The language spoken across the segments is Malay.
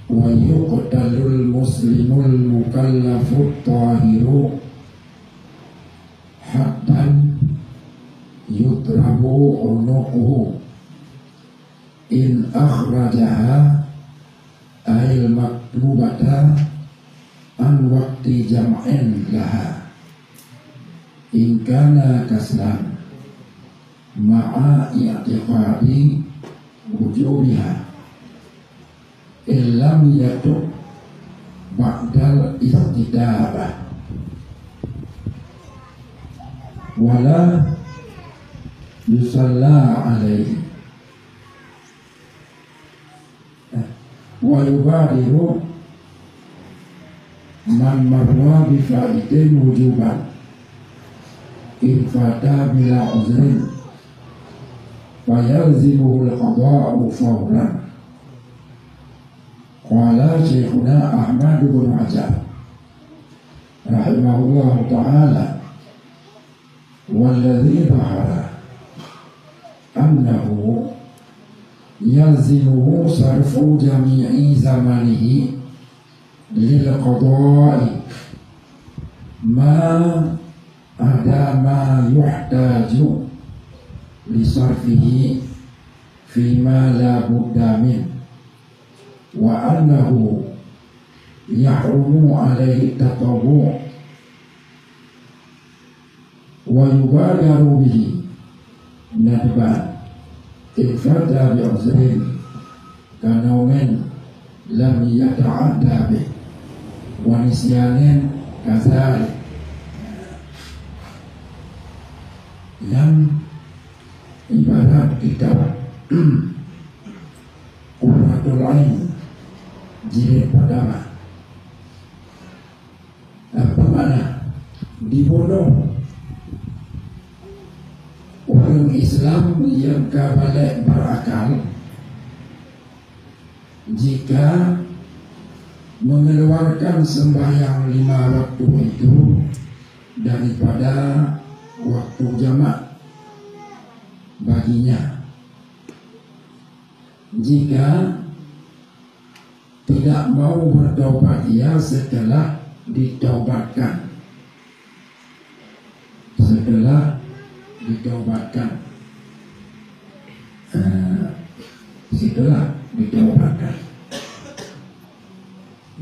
wa yuqtalul muslimul mukallafut tahiru hatta yutrabu unuquhu in akhrajaha ail maktubata an waqti jam'in laha in kana kaslan ma'a i'tiqadi wujubiha illam yatub ba'dal istidabah wala yusalla alaihi wa yubadiru man marwa bi fa'idatin wujuban in fata bila uzrin wa yalzimuhu al-qada'u fawran. Qala Syekhuna Ahmad bin Hajar rahimahullah ta'ala walladhi dhahara annahu yalzimuhu sarfu jami'i zamanihi lil qada'i ma ada ma yuhtaju li sarfihi fima la budda min wa annahu yahrumu alaihi tatawwu wa yubadaru bihi nadban infada bi uzrin kanaumen lam yata'adda bih wa nisyanin kazalik. Yang ibarat kita Qurratul Ain jilid pertama, apa mana dibunuh orang Islam yang kabalik berakal jika mengeluarkan sembahyang 5 waktu itu daripada waktu jamak baginya, jika tidak mau bertaubat ia setelah ditaubatkan, setelah ditaubatkan.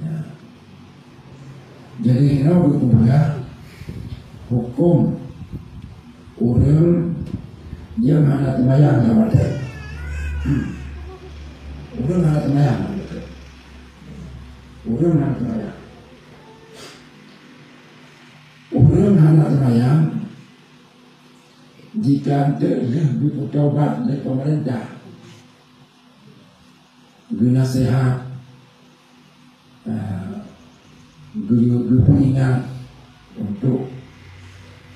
Ya. Jadi ini hukum urang yang hana temayang sama teh. Urang hana temayang. Urang hana temayang. Urang hana temayang jika lebih bertaubat dari pemerintah guna sehat, ingat untuk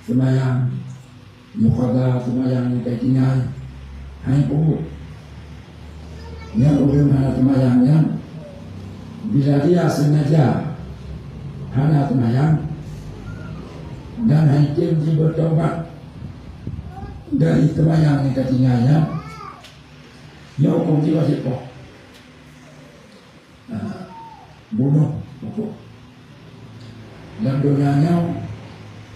semayang muqadha semayang yang tinggal hanya pukul yang orang hana semayangnya bila dia sengaja hana semayang dan hakim bertobat dari semayang yang ketinggalnya ya hukum jiwa siapa bunuh pokok dan dunianya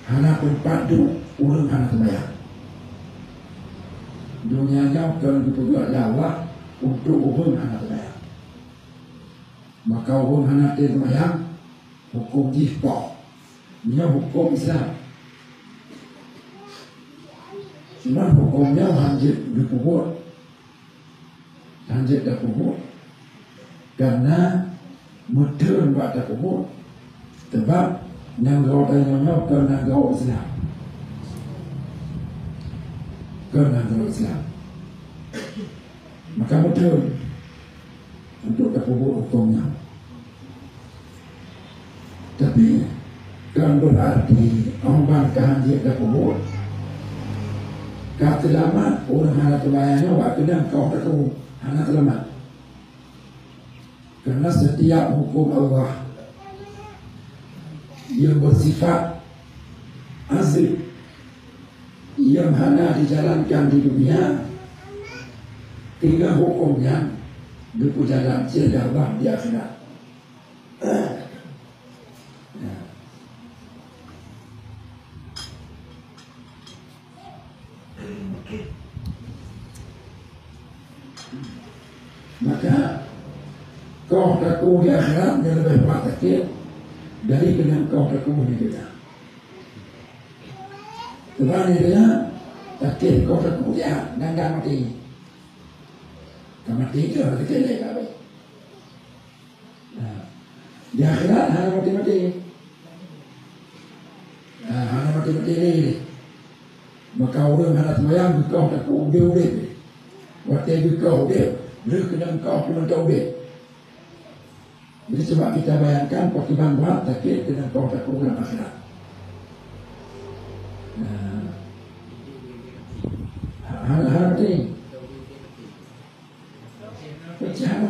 hana pun padu urang hana semayang dunianya kalau diperbuat lawa untuk urang hana semayang maka urang hana semayang hukum jihbah ini hukum Islam. Cuma hukumnya hanjit dikubur, hanjit dikubur karena mudah buat dikubur sebab nanggau tanya ke nanggau Islam, ke nanggau Islam, maka mudah untuk dikubur hukumnya. Tapi kan berarti orang kehanjit dikubur kata lama orang hana terbayangnya waktu dan kau bertemu hana terlama karena setiap hukum Allah yang bersifat azib yang hana dijalankan di dunia tinggal hukumnya berjalan jalan di akhirat kau takut di akhirat yang lebih kuat takdir dari dengan kau takut di dunia. Sebab dia takdir kau takut dia dan mati. Kau mati itu harus dikira kau. Di akhirat hanya mati-mati. Hanya mati-mati ni. Maka orang hendak semayang kau takut dia urip. Waktu kau dia, dia kena kau pun tahu dia. Jadi sebab kita bayangkan pertimbangan berat takdir dengan kau takut dalam akhirat. Hal-hal penting. Cara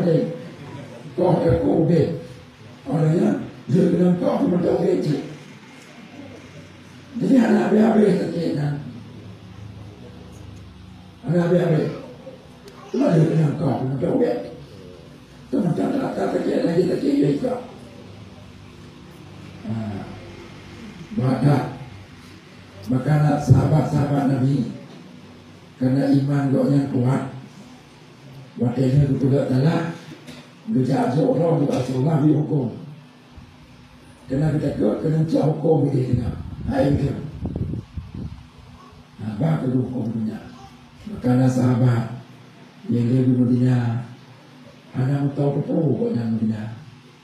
penting. Kau takut dia. Orangnya dia kena kau pun tahu dia. Jadi anak habis-habis takdir kan. Anak habis-habis. Cuma dia kena kau pun tahu dia. Itu macam tak terkait lagi terkait juga. Maka sahabat-sahabat Nabi kerana iman yang kuat, wakilnya itu tidak telah berjaya seorang juga seorang dihukum. Kerana kita kena jauh hukum di tengah. Hai itu. Bapak itu hukumnya. Maka sahabat yang lebih mulia anak tahu betul yang mulia.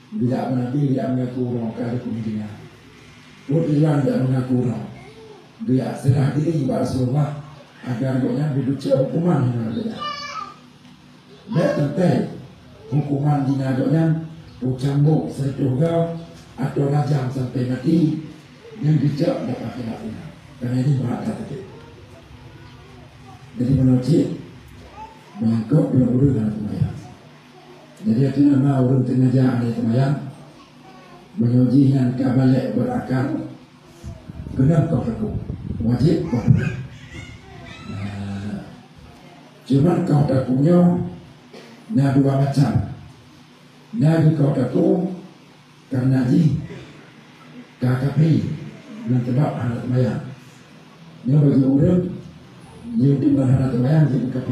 Bila Nabi dia mengaku orang kaya kemudian. Tujuan dia mengaku orang. Dia serah diri kepada Rasulullah agar dia diduga hukuman yang ada. Dia tentu hukuman di nadanya cambuk setuga atau rajam sampai mati yang dijak dapat kena. Karena ini berat tadi. Jadi menurut mengangkut dua urut dalam semayang. Jadi itu nama urut tengaja ada semayang menguji yang kabalik berakal kena kau takut wajib kau takut. Cuma kau takutnya ada dua macam. Ada kau takut karena ji KKP dan sebab anak semayang. Ini bagi urut yang tinggal anak semayang di KKP.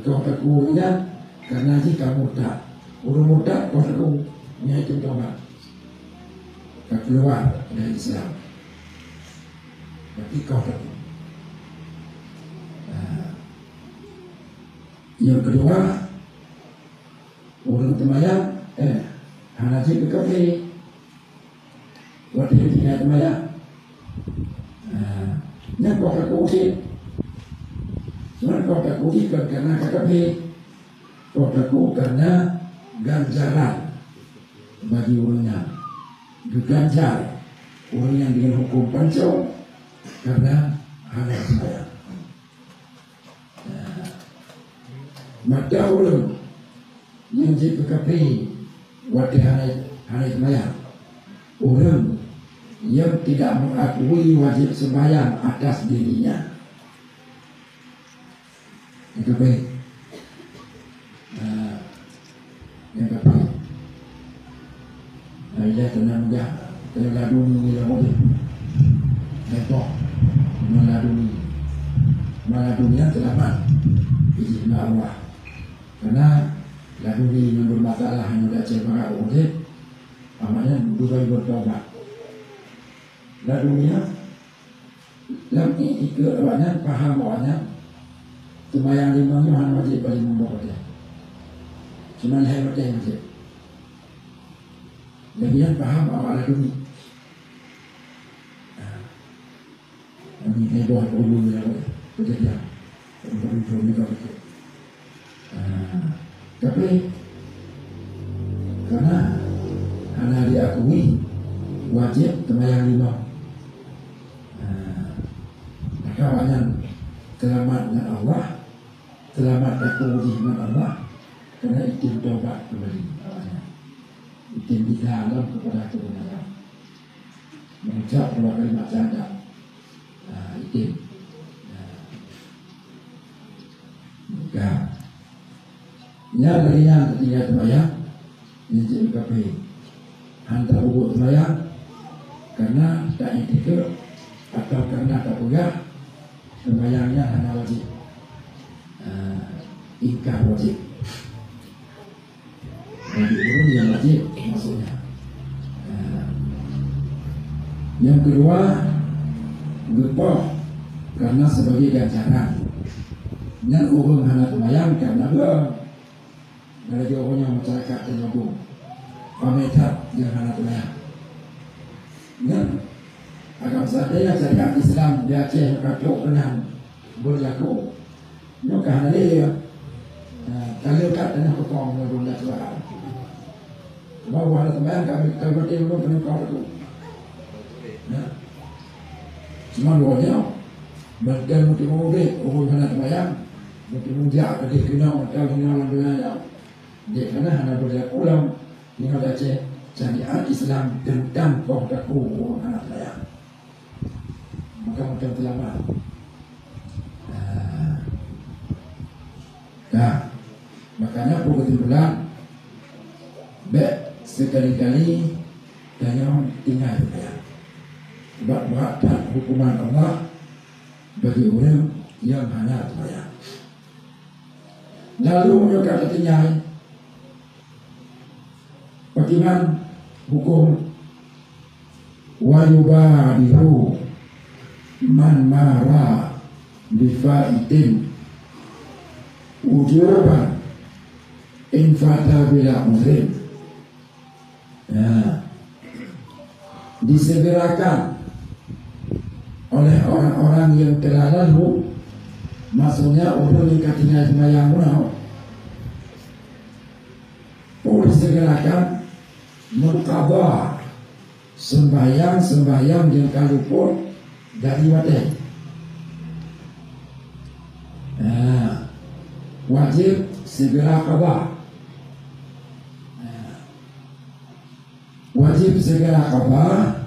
Kau takutnya karena jika murtad, orang murtad kau takut nyaitu tobat, kau keluar dari Islam. Berarti kau takut. Yang kedua, orang temayang, hanya jika kafir, waktu itu tidak temayang. Yang kau takut, cuma kau takut karena kafir. Kau takut karena ganjaran bagi orangnya. Diganjar orang yang dengan hukum pancau karena hanya sembahyang. Maka orang yang jika kafir waktu hanya sembahyang, orang yang tidak mengakui wajib sembahyang atas dirinya, itu baik. Yang kata Aisyah tenang dia terladuni dia boleh lepas meladuni yang selamat izin Allah karena laduni yang bermasalah yang tidak cekara boleh amalnya dua bertobat laduni yang ikut awalnya paham awalnya cuma yang lima hanya wajib paling membawa dia. Cuma hebat yang saja. Bagian paham awal dulu. Ini hebat dulu ya, betul. Untuk ini kau betul. Tapi karena diakui wajib temayang lima. Maka awalnya selamat dengan Allah, selamat aku dengan Allah. Karena itim tobat kembali awalnya. Itim di dalam kepada kebenaran. Mengucap dua kalimat syahadat. Itim. Maka yang lainnya ketika sembahyang ini jadi kafir. Hantar ubuk sembahyang karena tak etika atau karena tak pegah sembahyangnya hanya wajib. Ingkar wajib. Yang kedua, gepoh karena sebagai ganjaran. Dan orang hana tumayang karena dari jauhnya masyarakat terlalu pametat yang hana tumayang. Dan agama saya syariat Islam di Aceh kakuk kenang berlaku. Ini kerana dia kalau kat tanah kepong berlaku suara. Bahawa hana tumayang kami kalau belum pernah kau tu. Semua luarnya berdan muti-muti orang hana tumayang. Mungkin dia ada kenal atau kenal dunia. Dia kena hana berlaku ulang dengan Aceh syariat Islam tentang pohdaku anak saya. Maka macam terlambat. Makanya aku kesimpulan baik sekali-kali jangan tinggal ya. Buat dan hukuman Allah bagi orang yang hanya saya. Lalu mereka tinggal bagaimana hukum wayubadiru man mara bifaitin ujuban infata bila muslim. Disegerakan oleh orang-orang yang telah lalu, maksudnya orang yang katinga semayang munau, disegerakan mengqadha sembahyang yang kaluput dari wadai. Wajib segera qadha. Wajib segera qadha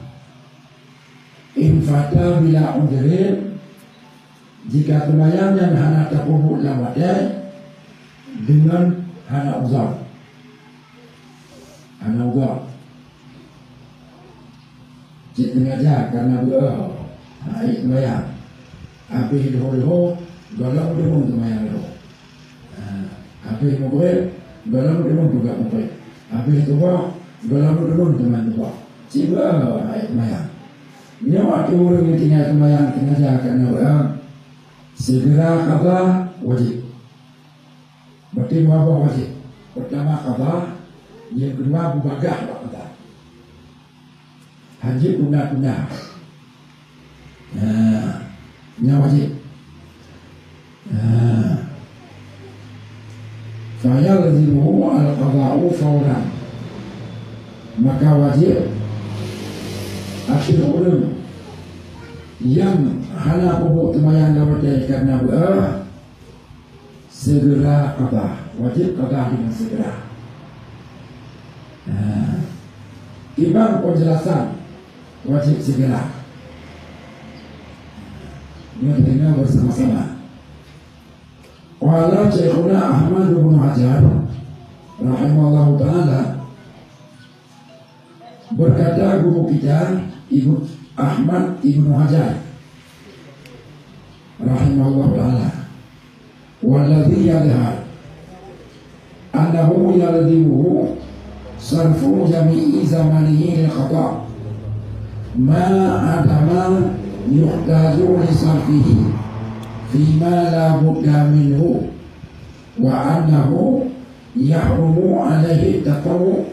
infata bila udrin, jika sembahyang yang hana takubut dalam wadai dengan hana uzur. Anak gua cik mengajar karena hai sembahyang habis doh golong doh sembahyang doh habis mogol golong doh juga mogol habis tu golong doh teman tu cik hai sembahyang ni waktu orang yang tinggal sembahyang mengajar karena segera qadha wajib. Berarti apa wajib? Pertama qadha, yang kedua mubagah waktu haji tunda-tunda. Ini wajib. Saya lazimuhu al-qadha'u fawran. Maka wajib akhir ulum yang hana pupuk temayang dapat karena segera qadha. Wajib qadha dengan segera. Imam penjelasan wajib segera. Kita bersama-sama. Wala Syekhuna Ahmad bin Hajar rahimahullah ta'ala berkata guru kita Ibu Ahmad Ibnu Hajar rahimahullah ta'ala, walladhi yadhar annahu yalzimuhu sarfu jami'i zamanihi al-khata' ma adama yuhtaju li sarfihi fima la budda minhu wa annahu yahrumu alaihi taqawu.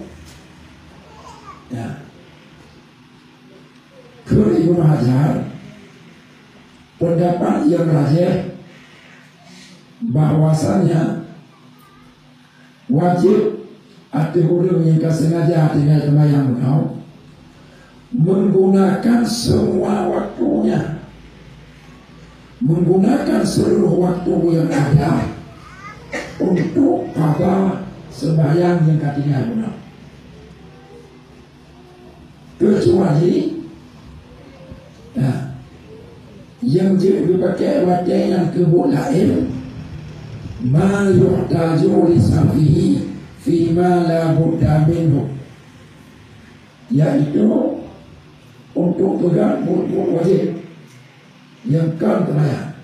Ibnu Hajar pendapat yang rajih bahwasanya wajib arti huruf yang sengaja tinggal sembahyang munau menggunakan semua waktunya, menggunakan seluruh waktu yang ada untuk qadha sembahyang yang tinggal munau, kecuali yang dipakai wadai yang kebut lain ma yuhtaju li sarfihi fima la budda minhu, yaitu untuk pegang but-but wajib yang kan terbayang,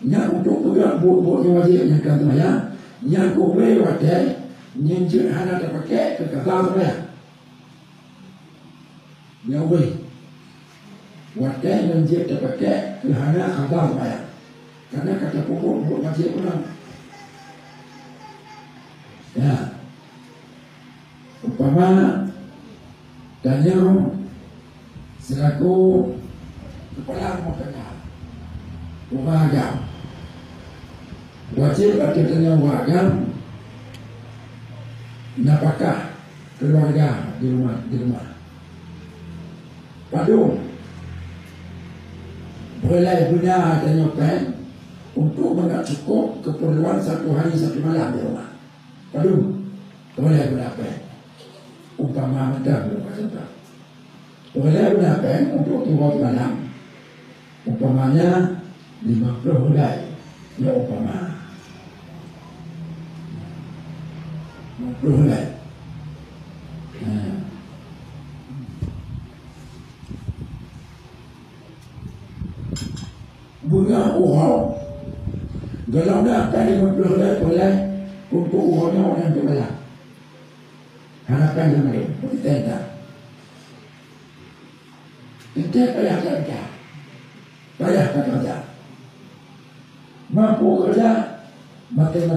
yang untuk pegang but-but yang wajib yang kan terbayang, yang kubur wadai yang hana terpakai ke kata terbayang yang boleh Wadah menjadi terpakai kerana khabar bayar. Karena kata pokok wajib orang. Ya. Umpama Daniel selaku kepala rumah agam. Wajib adanya agam napakah keluarga di rumah. Padu boleh guna adanya pen untuk cukup keperluan satu hari satu malam di rumah. Padu boleh guna pen. Umpama mudah boleh guna pen untuk turut malam. Umpamanya 50 helai. Ya umpama 50 helai. Bunga urau kalau dah akan 50 helai boleh untuk uraunya orang jualan. Harapan yang lain kita payah kerja mampu kerja mati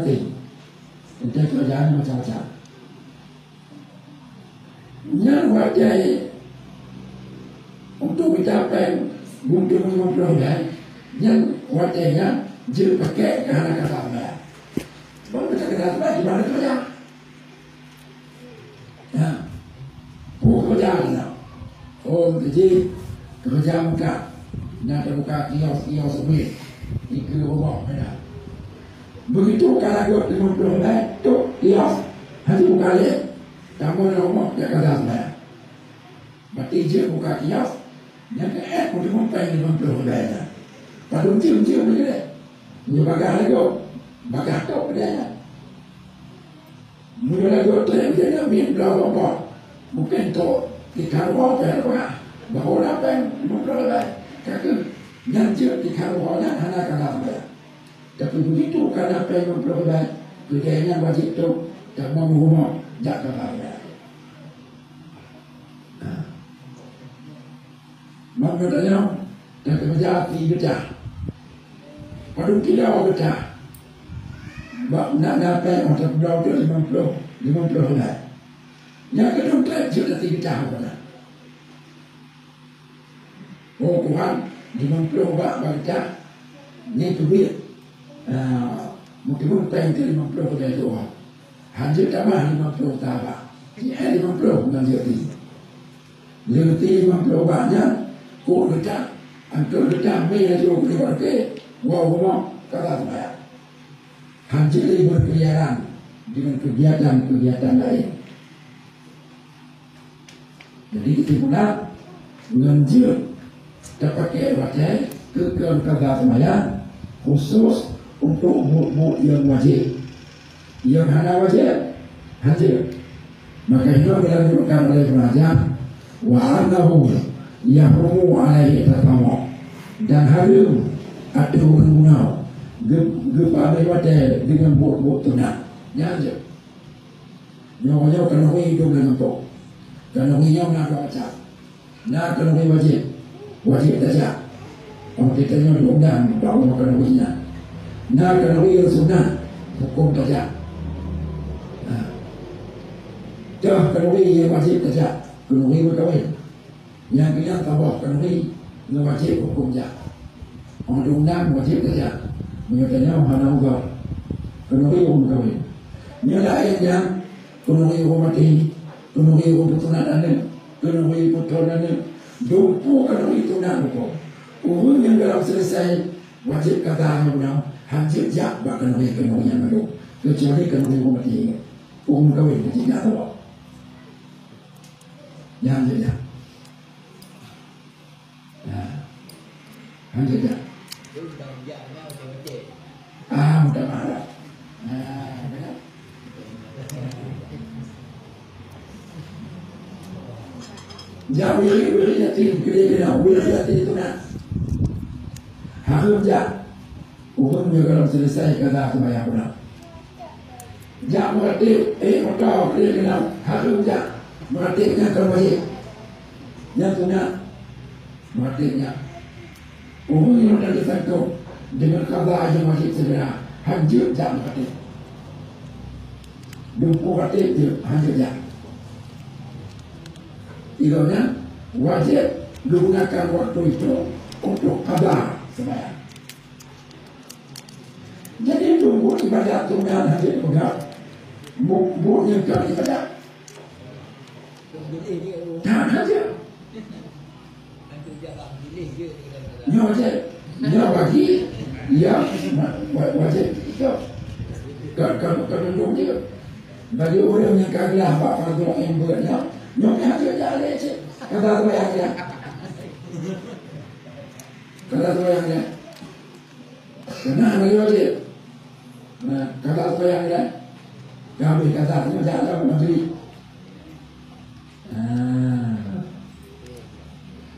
kita kerjaan macam-macam yang wajah untuk kita pen untuk 50 helai yang wajahnya jil pakai kerana kata bayar. Baru kita kena bayar di mana kerja? Ya, kerja ni. Oh, jadi kerja muka, nak buka kios sendiri, ikut rumah mana. Begitu kalau 50 helai tu kios, hari buka leh, kamu rumah dia kata bayar. Berarti jil buka kios, yang ke untuk mempunyai 50 helai. Padahal cium begini, ni bagah lagi, bagah tu dia. Mula lagi tu dia min belau bukan tu di karwa berapa, bahawa apa yang memperoleh, kakak nanti di karwanya hanya kalah dia. Tapi begitu kalau apa yang memperoleh, kerjanya wajib tu tak mau rumah tak kalah dia. Maknanya dan kerja tidak. Padahal kita kerja, nak dapat untuk berapa 50 helai. Yang kedua sudah 3 tahun. Oh Tuhan, 50 baca ni tu duit. Mungkin pengen 50 helai tu. Hanya tambah 50 tambah. Ini 50 bukan jadi. Lebih 50 banyak, kau kerja, antar kerja mereka juga keluarga. Wah, kata saya, hancur berkeliaran dengan kegiatan lain. Jadi kesimpulan nganjur terpakai wajah kata saya khusus untuk buku yang wajib, yang hanya wajib hancur. Maka itu dilakukan oleh pengajar wa annahu yahrumu alaihi tatamu dan harum ada orang munau gepa wajah dengan buat tunang nyaja nyawa kalau hidup dengan tu kalau hidup nak baca nak kalau wajib saja orang kita yang undang bahawa kalau hidup nak kalau hidup sunnah hukum saja dah kalau hidup wajib saja kalau hidup kawin yang kita tahu kalau hidup wajib hukum saja orang undang wajib saja menyatakan hana ugar penuhi hukum kawin nyalain yang penuhi hukum mati penuhi hukum putunan penuhi putunan dumpu penuhi tunan hukum umum yang dalam selesai wajib kata undang hancur jak bahkan penuhi yang baru kecuali penuhi hukum mati hukum kawin tidak tahu yang saja hancur jak mudah marah. Jauh wilayah tidak wilayah itu nak. Hakim jak, umumnya kalau selesai kata sembahyang pulang. Jak mengerti, kau dia kenal hakim jak mengerti dengan kalau wajib. Yang tu nak Maksudnya orang yang dah disangkut dengan kata aja wajib segera hancur jam hati. Dumpu hati dia hancur jam. Ironya wajib gunakan waktu itu untuk kabar sembahyang. Jadi tunggu ibadat tunggal hadir pegang bukunya ke ibadat. Tak hadir. Dia wajib, dia bagi, dia wajib itu. Kalau tunggu dia bagi orang yang kagak apa kalau yang bernya, nyoknya hadir jalan je. Kata sembahyang dia. Kata sembahyang dia. Kenapa bagi wajib? Nah, kata sembahyang dia. Kami kata jalan negeri.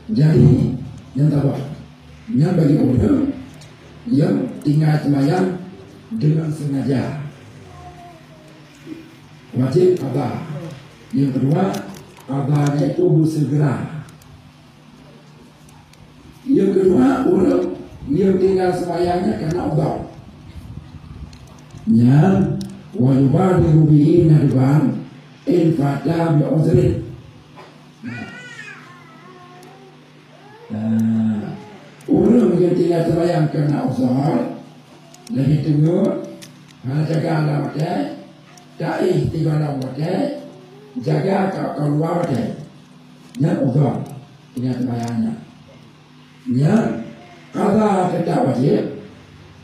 Jadi yang tahu, yang bagi orang yang tinggal sembahyang dengan sengaja wajib qada. Yang kedua, qadanya itu bersegera. Yang kedua, orang yang tinggal sembahyangnya karena Allah. Yang wajibadiru bihi nadban in fata bi uzrin. Orang yang tinggal sembahyang karena usaha lagi tunggu hanya jaga Allah pakai taih tiga Allah pakai jaga kau luar pakai yang usaha tinggal sembahyangnya yang qada tetap wajib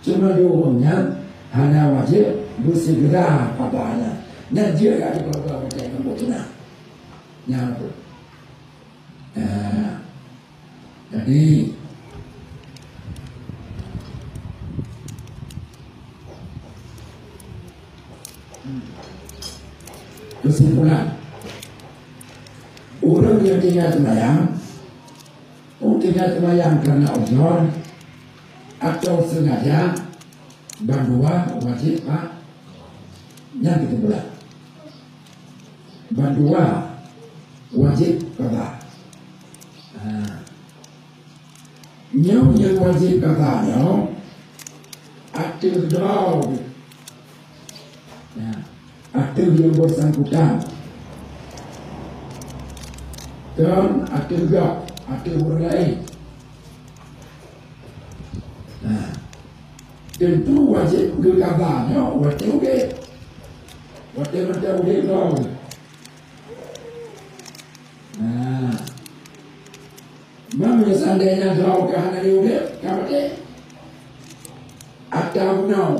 cuma dua hanya wajib bersegera qadanya dan dia tak diperlukan pakai kebutuhan yang itu. Jadi kesimpulan orang yang tinggal sembahyang karena uzur atau sengaja berdua wajib yang kesimpulan berdua wajib qada. Yang wajib qadanya aktif draw, aktif yang bersangkutan, dan aktif gak, aktif orang lain. Tentu wajib qadanya wajib wajib draw. Mama seandainya jauh ke hana diulit, kamu atau no,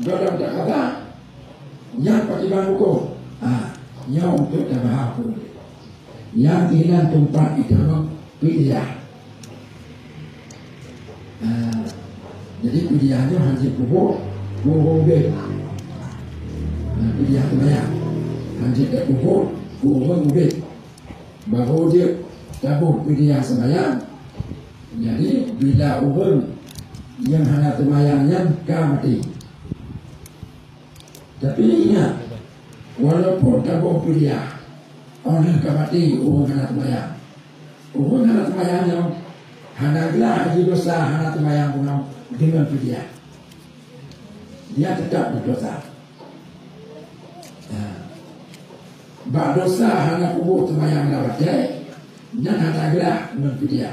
dalam kata yang pakai bangku, yang untuk tabahaku, yang hilang tempat itu pilih. Jadi pilihannya hanya kubur be, pilihan banyak, hanya kubur be, baru dia tabur pilihan sembahyang. Jadi bila orang yang hanya sembahyangnya mati. Tapi ingat, walaupun tabur pilihan orang mati, orang hanya sembahyang. Orang hanya sembahyangnya hanya gelar haji dosa hanya sembahyang dengan pilihan. Dia tetap berdosa. Bak dosa hanya kubur sembahyang lawat dan hanya gelar dengan pilihan.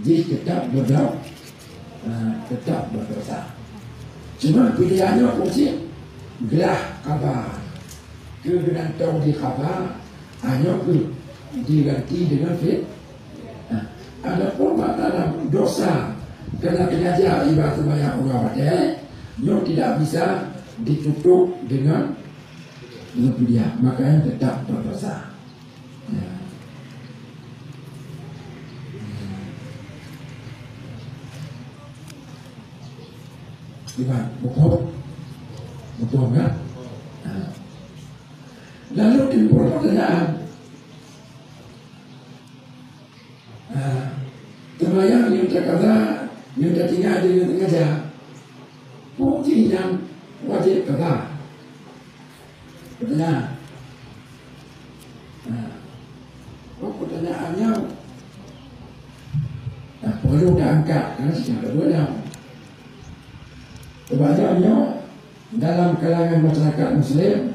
Jadi tetap berdosa. Cuma pilihannya kunci gelah kabar. Kemudian tahu di kabar hanya diganti dengan fit. Ada pun dalam dosa kerana pengajar ibadah sembahyang ulama yang tidak bisa ditutup dengan pilihan, makanya tetap berdosa. Gimana? Betul kan? Lalu timbul pertanyaan, sembahyang yang terkata yang tertinggal dengan sengaja, bukti yang wajib kata. Pertanyaan, pertanyaannya karena secara dua kebanyakannya dalam kalangan masyarakat Muslim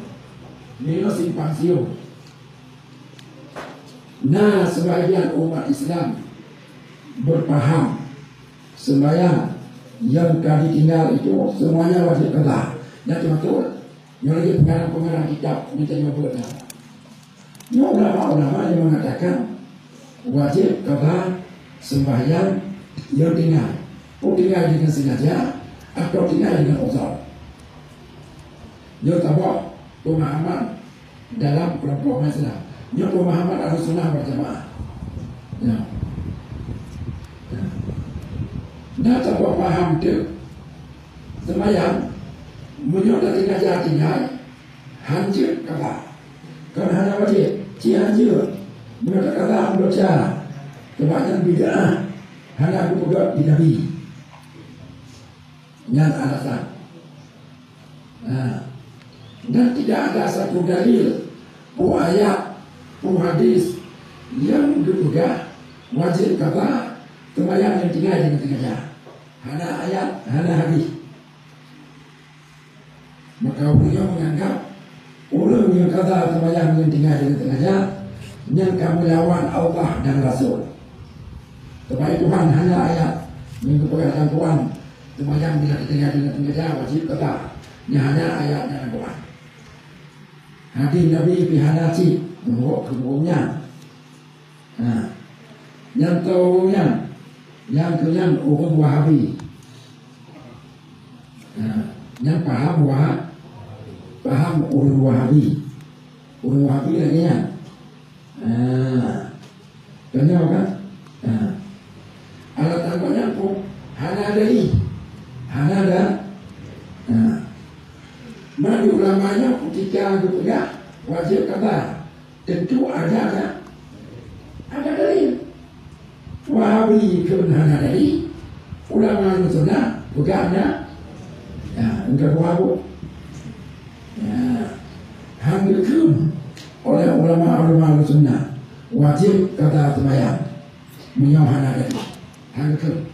ini simpang siur. Nah, sebagian umat Islam berpaham sembahyang yang tadi tinggal itu semuanya wajib qada. Yang betul, yang lagi pengarang kitab minta nyebutnya. Ulama-ulama yang mengatakan wajib qada sembahyang yang tinggal. Tinggal dengan sengaja atau tinggal dengan uzur. Dia tahu pemahaman dalam kelompok Islam. Dia pemahaman Ahlussunnah wal Jamaah. Ya. Nah, tak paham tu sembahyang menyodari ngajar tinggal hancur kalah. Kan hanya wajib hancur menyodari kalah membaca kebanyakan bid'ah hanya aku pegang di Nabi yang alasan. Dan tidak ada satu dalil ayat hadis yang dipegang wajib kalah sembahyang yang tinggal dengan sengaja. Hanya ayat, hanya hadis. Maka beliau menganggap orang yang kata sembahyang yang tinggal dengan sengaja yang kamu lawan Allah dan Rasul. Kepada Tuhan hanya ayat yang keperkatan Tuhan sembahyang bila tinggal dengan sengaja wajib kata. Yang hanya ayat dan Tuhan. Hadis Nabi pihanati menurut kemudian. Yang tahunya yang kenyang orang Wahabi, yang paham orang Wahabi lagi ya, kenyang kan? Alat tambahnya pun hanya ada, mana ulamanya ketika juga wajib kata tentu ada dalil. Wahabi pun hanya dari ulama Ahlussunnah bukannya enggak wahabu hamilkan oleh ulama Ahlussunnah wajib kata sembahyang menyauhana dari hamilkan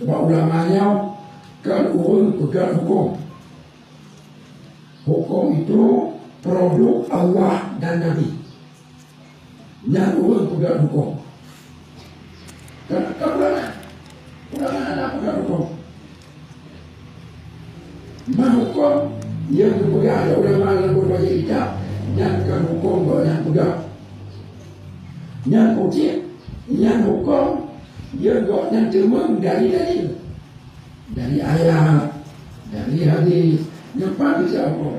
sebab ulamanya kan urut pegang hukum itu produk Allah dan Nabi yang urut pegang hukum. Ulama anak pegang hukum. Menghukum yang dipegang oleh ulama yang berbagai kitab yang kan hukum yang pegang. Yang ucap, yang hukum yang cuma dari ayat, dari hadis, yang pasti siapa.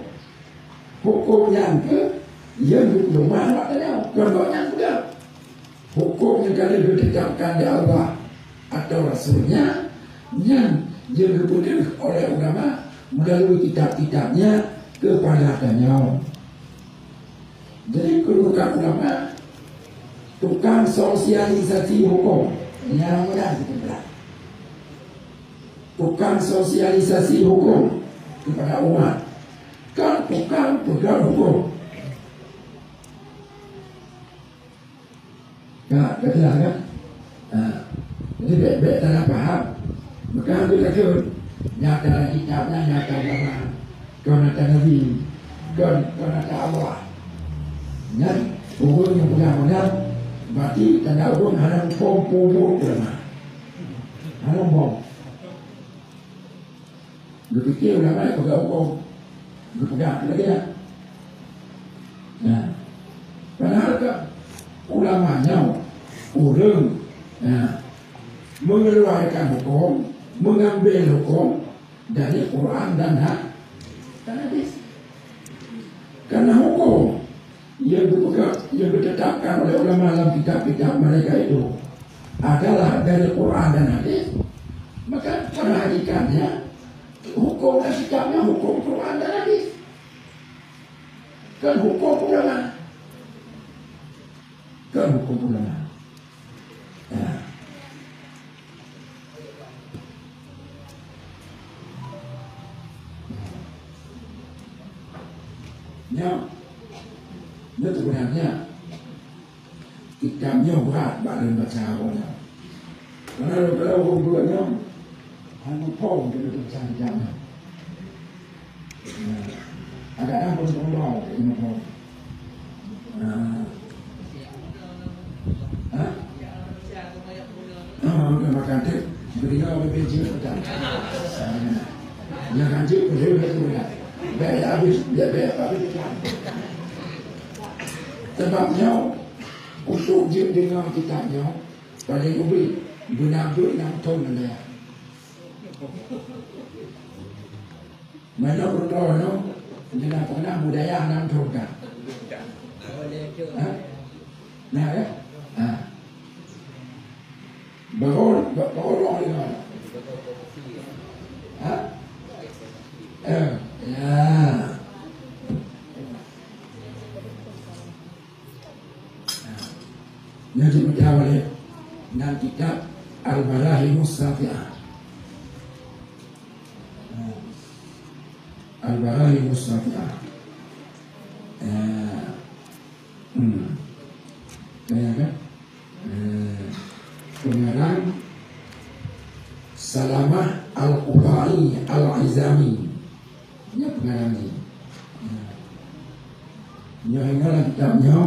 Hukum yang ke yang rumah maknanya kalau yang pegang. Hukum yang kali ditetapkan di Allah atau Rasulnya yang dipegang oleh ulama melalui kitab-kitabnya kepada kanya. Jadi kedudukan ulama tukang sosialisasi hukum yang mudah kita. Tukang sosialisasi hukum kepada umat. Kan tukang pegang hukum. Betul kan? Jadi baik-baik tak faham. Maka itu kata nyata kitabnya, nyata ulama, nyata Nabi, nyata Allah. Dan orang yang benar-benar berarti tanda orang haram pom-pom ulama. Haram pom. Dia fikir ulama pegang hukum. Dia pegang lagi ya. Nah, padahal kan ulamanya orang mengeluarkan hukum, mengambil hukum dari Quran dan hadis. Karena hukum yang ditetapkan oleh ulama dalam kitab-kitab mereka itu adalah dari Quran dan hadis, maka pada hakikatnya hukum dan kitabnya hukum Quran dan hadis. Kan hukum ulama. Kan hukum ulama. Itu sebenarnya kitabnya berat badan baca awalnya. Kalau hubungannya hanya pom kita tu sangat jam. Agak pun tolong ini pom. Makan tu berilah lebih jauh dah. Jangan jauh tu dah. Baik habis baik habis. Sebabnya untuk jauh dengan kitabnya paling ubi benar duit yang tol dia. Mana berdoa no, jangan pernah budaya yang tol kan. Nah ya, baru orang ni. Ya. Yang dibaca oleh dalam kitab Al-Barahimus Safi'ah. Al-Barahimus Safi'ah. Kayak kan? Pengarang Salamah Al-Qubai Al-Izami. Ini pengarang ini. Yang inilah kitabnya.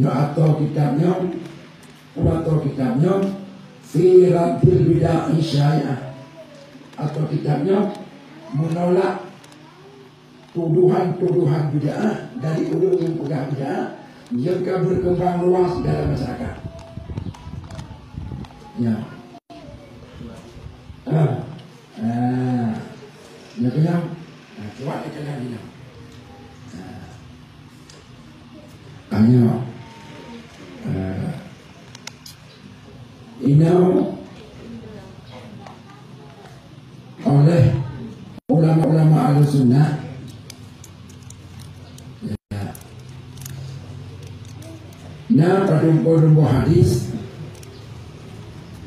Atau kitabnya fi radil bid'ah syai'ah, atau kitabnya menolak tuduhan-tuduhan bid'ah dari ulun yang pegang bid'ah yang berkembang luas dalam masyarakat. Ya. Ya kenyang. Kuat kenyang dia. Hanya oleh ulama-ulama Ahlussunnah ya. Nah, pada hadis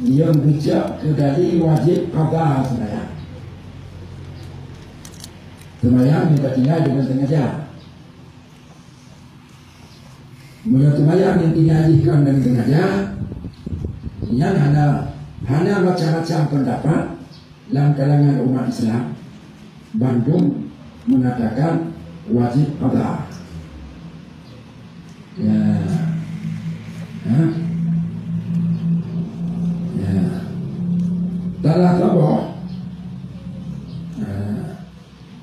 yang bijak dari wajib qada sembahyang kita tinggal dengan sengaja. Menurut sembahyang yang dinyajihkan dengan sengaja, yang hanya macam-macam pendapat dalam kalangan umat Islam. Bandung mengatakan wajib qada. Ya. Dalam tabah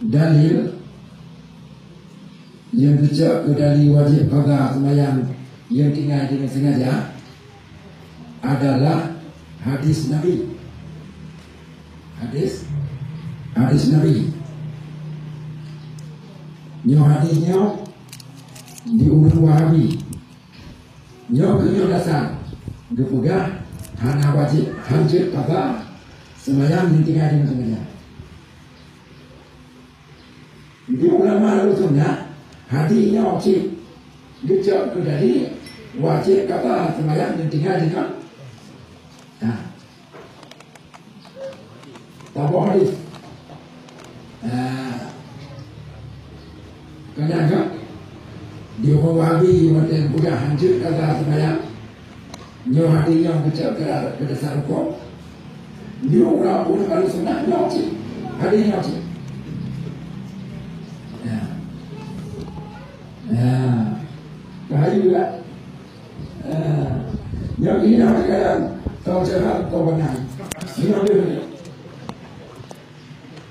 dalil yang bijak ke dari wajib qada sembahyang yang tinggal dengan sengaja adalah hadis Nabi. Hadis Nabi. Nyo hadisnya diurut Wahabi. Nyo kenyo dasar dipegah hana wajib hancur qada sembahyang yang tinggal dengan sengaja. Di ulama Ahlussunnah hadisnya wajib bijak ke dari wajib qada sembahyang yang tinggal dengan tabah hadis. Kenapa? Di orang Wahabi yang sudah hancur qada sembahyang, nyo hadis yang bijak ke dasar hukum. Di orang Ahlussunnah wajib hadisnya wajib. Bahaya juga. Yang ini nama sekarang tahu cakap kau benar. Ini dia.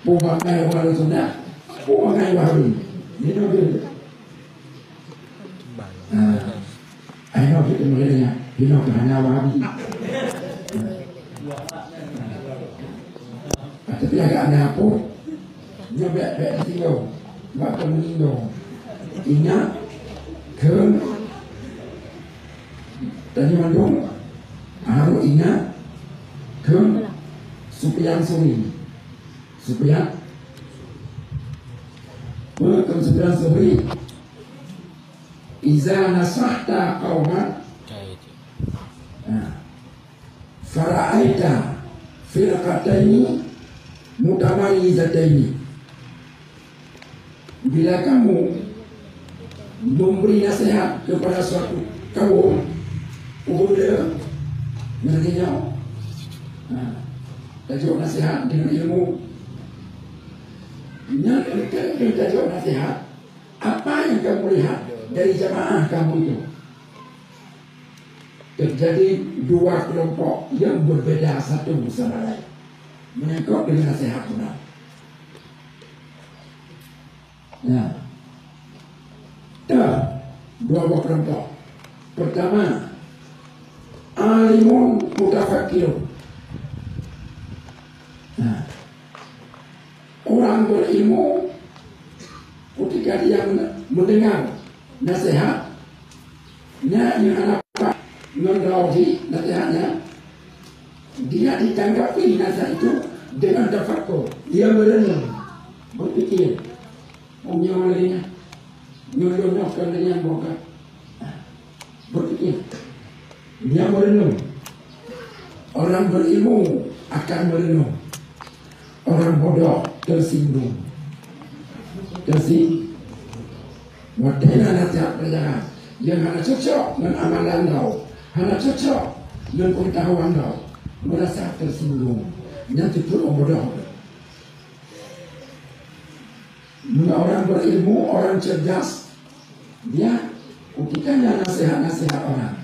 Pemakai Ahlussunnah, pemakai Wahabi. Ini dia. Ayo kita mulainya. Ini hanya Wahabi. Tapi agak aneh apa? Dia baik-baik tinggal. Bakal meninggal. Ingat ke tadi mandung harus ingat ke Sufyan Tsauri. Sufyan Tsauri iza nasahta qauman fara'aita firqataini mutamayyizataini. Bila kamu memberi nasihat kepada suatu kaum Udah ngerti jauh. Tajuk nasihat dengan ilmu. Tajuk nasihat. Apa yang kamu lihat dari jamaah kamu itu? Terjadi dua kelompok yang berbeda satu sama lain. Menyangkut dengan nasihat benar. Ya. Dua kelompok. Pertama, alimun mutafakirun. Nah, orang berilmu ketika dia mendengar nasihatnya yang apa mendaudi nasihatnya, dia ditanggapi nasihat itu dengan tafakur. Dia merenung, berpikir, menyolehnya, menyolehkan dengan bongkar. Berpikir, dia merenung. Orang berilmu akan merenung. Orang bodoh tersinggung. Wadena nasihat pelajaran yang hanya cocok dengan amalan kau, hanya cocok dengan pengetahuan kau, merasa tersinggung. Nanti pun orang bodoh. Orang berilmu, orang cerdas, dia ketika nasihat-nasihat orang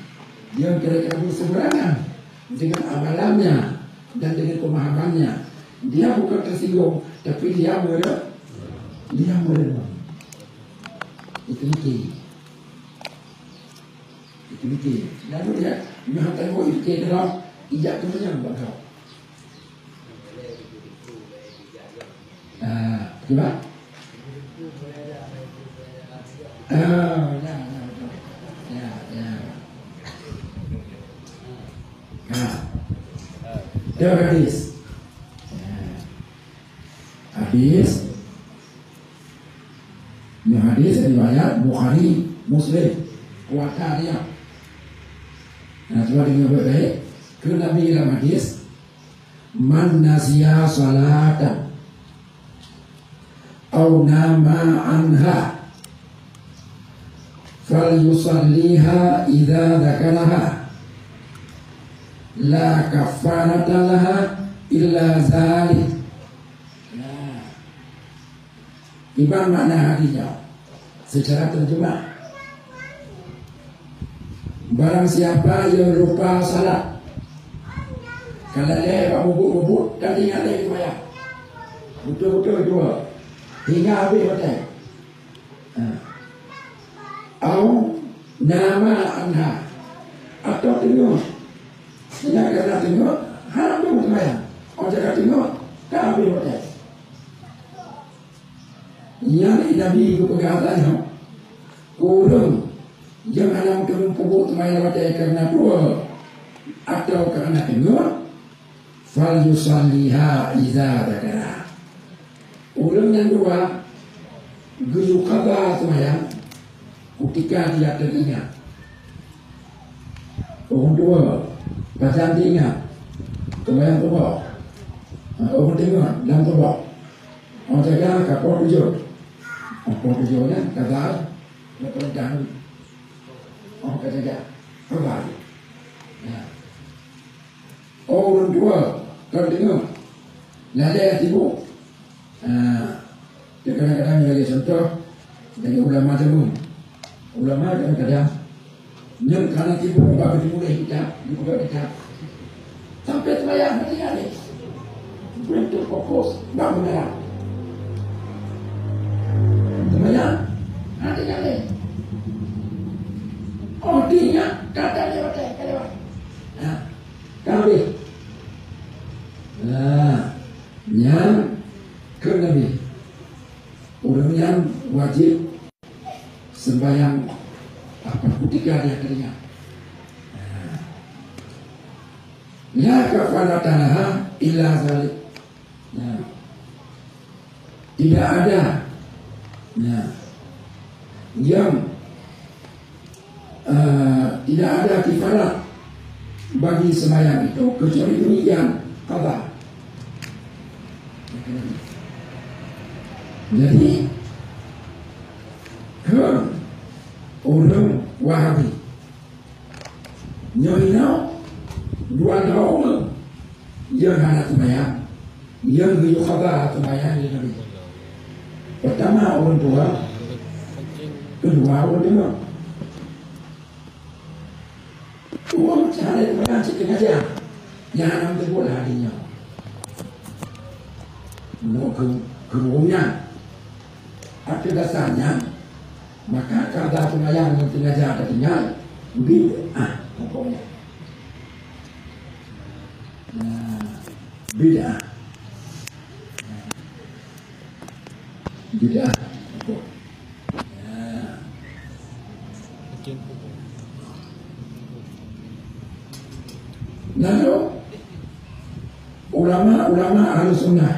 yang kira-kira berseberangan dengan amalannya dan dengan pemahamannya, dia bukan tersinggung, tapi dia merenung. Itu mikir. Lalu dia mengatakan bahwa itu adalah ijak kemenyan buat kau. Coba. Dia hadis. Hadis riwayat Bukhari, Muslim, kuatkan dia. Nah, coba dengar baik-baik. Ke Nabi dalam hadis, man nasiya salatan au nama anha fal yusalliha idza dzakaraha la kafarata laha illa zalik. Ibarat makna hadisnya secara terjemah, barang siapa yang lupa salat, kalau dia bubut-bubut dan ingat dia sembahyang betul-betul dua hingga habis hotel, atau nama anha, atau tengok kena tengok haram dia sembahyang, orang cakap tengok tak habis hotel. Yang Nabi itu perkataannya, orang yang alam kerumput semaya batai karena dua atau karena tengok, fal yusalliha iza dakara. Orang yang dua geru khabar semaya ketika dia teringat. Orang dua pasang teringat semaya tubuh. Orang tengok dalam tubuh. Orang jaga kapal tujuh. Apa tujuannya? Kata perintah orang kata kembali. Orang tua kalau dengar lalai sibuk. Dia kadang-kadang bagi contoh dari ulama dulu. Ulama kadang-kadang yang karena sibuk bagi dimulai kita, dibuka kita sampai sembahyang mati kali. Belum terfokus, tak benar. Sembahyang nanti kali. Artinya kata lewat lewat. Kali. Yang ke Nabi. Orang yang wajib sembahyang apa ketika dia teringat. La kafaratanaha illa zalik. Tidak ada yang tidak ada kifarat bagi sembahyang itu kecuali demikian qada. Jadi orang Wahabi yang sembahyang di negeri. Pertama orang tua, kedua orang tua. Uang cari sembahyang setengah jam, jangan terbut harinya. Menurut kerumunan, apa dasarnya? Maka kata sembahyang yang setengah jam tertinggal, bid'ah pokoknya. Bid'ah. Bid'ah. Lalu ulama ahli sunnah,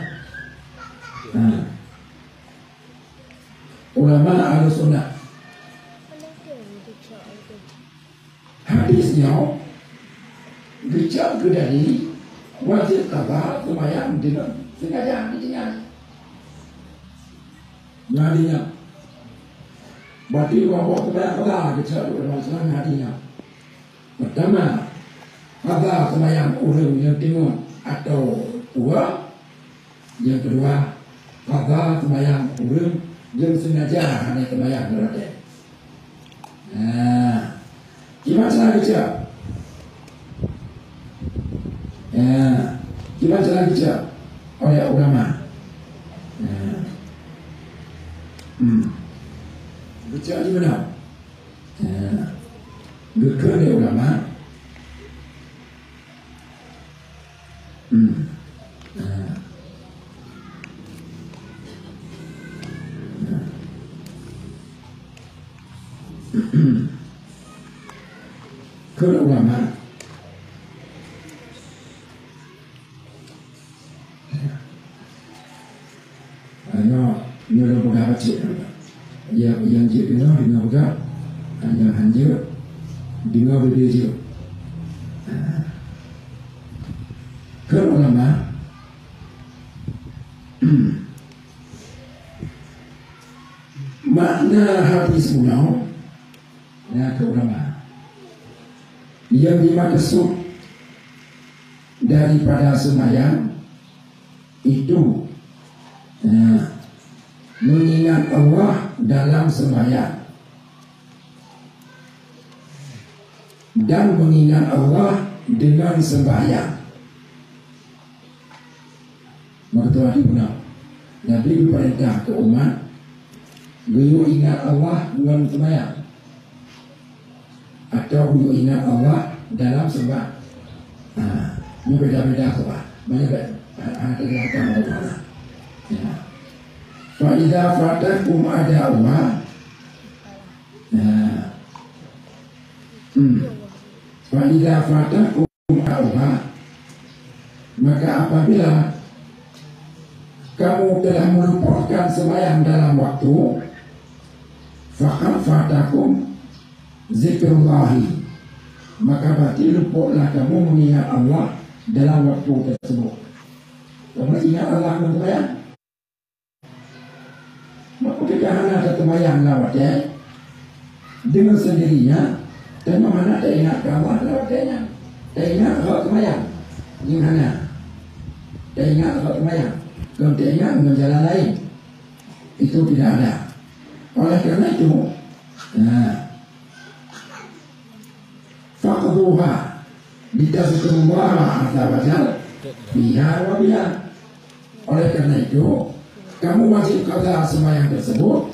ulama ahli sunnah, hadisnya bijak dari wajib qada sembahyang dengan sengaja ditinggal. Hadinya, berarti bahwa sembahyang qada bijak dalam Islam hadinya. Pertama, qada sembahyang orang yang timur atau tua. Yang kedua, qada sembahyang orang yang sengaja hanya sembahyang berada. Gimana cara bijak? Gimana cara bijak oleh ulama? Bijak di mana? Bijak oleh ulama. Ke ulama. Nhờ đồng bào chị giờ dân chị nó đi ngầu đó nhờ hành dữ đi ngầu đi đi dữ cái đó là mà makna hadis munau ya ke ulama yang dimaksud daripada sembahyang itu mengingat Allah dalam sembahyang dan mengingat Allah dengan sembahyang. Maka itu benar. Nabi diperintah ke umat, beliau ingat Allah dengan sembahyang atau beliau ingat Allah dalam sembahyang. Ini beda-beda apa? Banyak ada yang Allah. Fa'idha fatakum ada'uha Fa'idha fatakum ada'uha, maka apabila kamu telah melupakan sembahyang dalam waktu, faqad fatakum zikrullahi, maka berarti luputlah kamu mengingat Allah dalam waktu tersebut. Kamu ingat Allah sembahyang, maka ketika ada sembahyang lawatnya dengan sendirinya, dan mana tak ingat Allah lawatnya, tak ingat Allah sembahyang, gimana? Tak ingat Allah sembahyang, kalau tak ingat dengan jalan lain, itu tidak ada. Oleh kerana itu, faqduha bitazkurullah azza wa jalla biha wa biha. Oleh kerana itu, kamu wajib qada sembahyang tersebut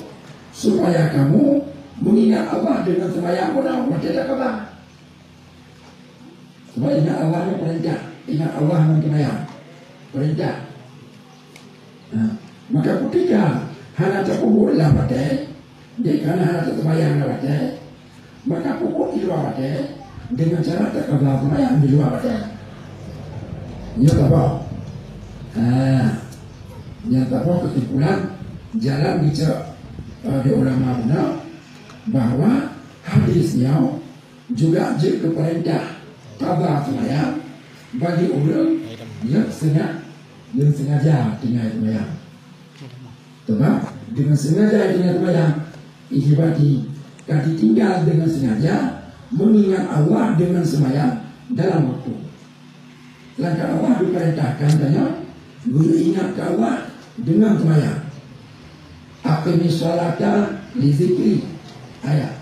supaya kamu mengingat Allah dengan sembahyang pun tidak qada. Supaya ingat Allah yang perintah, ingat Allah yang sembahyang perintah. Maka ketika hana terpukul lah pakai, jika hana sembahyang lah pakai, maka pukul di luar pakai dengan cara tak qada sembahyang di luar pakai. Ya apa? Yang tahu kesimpulan jalan bicara di ulama benar bahwa hadisnya juga jika perintah qada sembahyang bagi orang yang sengaja tinggal sembahyang. Sebab dengan sengaja tinggal sembahyang ini berarti kan ditinggal dengan sengaja mengingat Allah dengan sembahyang dalam waktu. Sedangkan Allah diperintahkan tanya guru ingat ke Allah dengan sembahyang. Aqimis sholata li zikri. Ayat.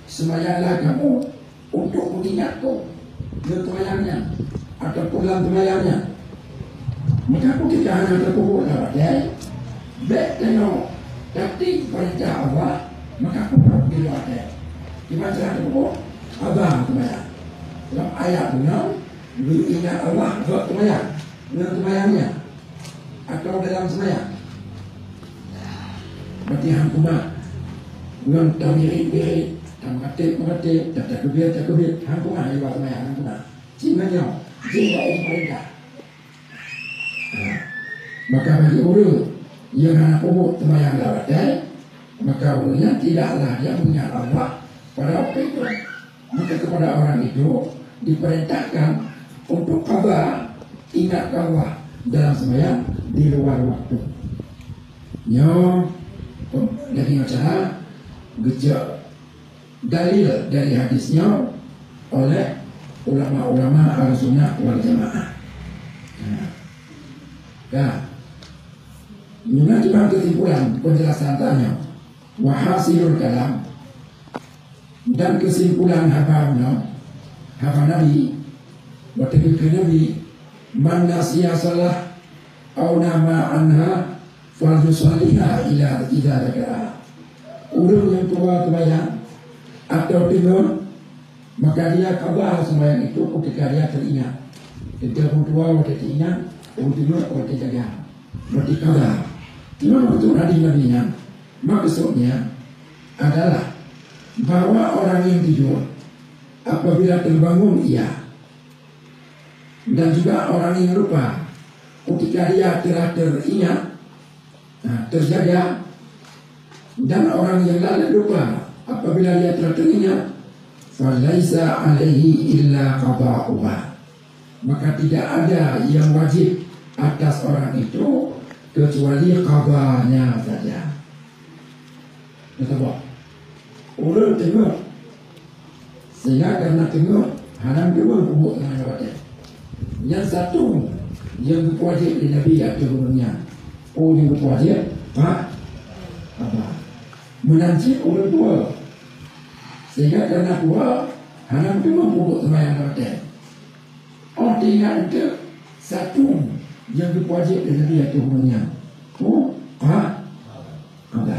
Sembahyanglah kamu untuk mengingatku dengan sembahyangnya ataupun dalam sembahyangnya. Maka ketika anak terkubur dapat baik tengok tapi perintah Allah, maka kubur di luar dia. Gimana cara terkubur? Abang sembahyang. Dalam ayat benar, ingat Allah buat sembahyang dengan sembahyangnya atau dalam sembahyang. Berarti hangkumat dengan tamiri-biri, mengatip, takbir, hangkumat lewat sembahyang, hangkumat. Cinganya, jiwa ini perintah. Maka bagi orang yang anak kubur sembahyang lewat dia, maka orangnya tidaklah dia mengingat Allah pada waktu itu. Maka kepada orang itu diperintahkan untuk qada, ingat Allah dalam sembahyang di luar waktu. Dari cara gejak dalil dari hadisnya oleh ulama-ulama Ahlussunnah wal Jamaah. Mengajukan kesimpulan penjelasan tanya wahasilul kalam, dan kesimpulan haba Nabi waktu Nabi man nasiya salah au nama anha fal yusalliha ila idza zakara. Orang yang tua sembahyang atau tidur, maka dia qada sembahyang itu ketika dia teringat. Ketika orang tua waktu teringat, orang tidur waktu jaga, waktu qada. Cuma waktu Nabi-Nabinya, maksudnya adalah bahwa orang yang tidur apabila terbangun ia, dan juga orang yang lupa ketika dia telah teringat, terjaga, dan orang yang lalai lupa apabila dia telah teringat, falaisa alaihi illa qada'uha, maka tidak ada yang wajib atas orang itu kecuali qadanya saja. Betul. Orang tengok, sehingga karena tengok haram dua kubur dengan lewatnya. Yang satu yang berwajib di Nabi atau turunnya, yang berwajib Pak apa menanti orang tua, sehingga karena tua haram dua kubur dengan lewatnya. Tinggal itu satu yang berwajib di Nabi atau turunnya, Pak apa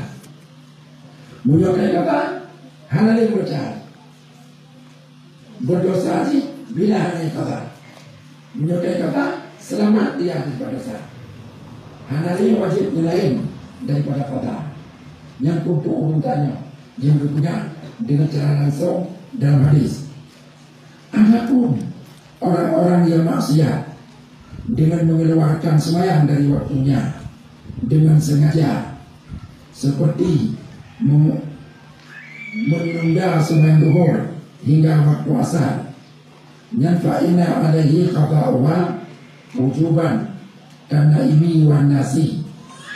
menyokai kata halal yang berdosa sih bila halal kata menyokai kata selamat dia daripada dosa. Halal yang wajib lain daripada kata yang untuk urutannya yang berguna dengan cara langsung dalam hadis. Adapun orang-orang yang maksiat dengan mengeluarkan sembahyang dari waktunya dengan sengaja, seperti menunda sembahyang zuhur hingga waktu asar, yang fa'ina alaihi qada'uha wujuban karena ini wan nasi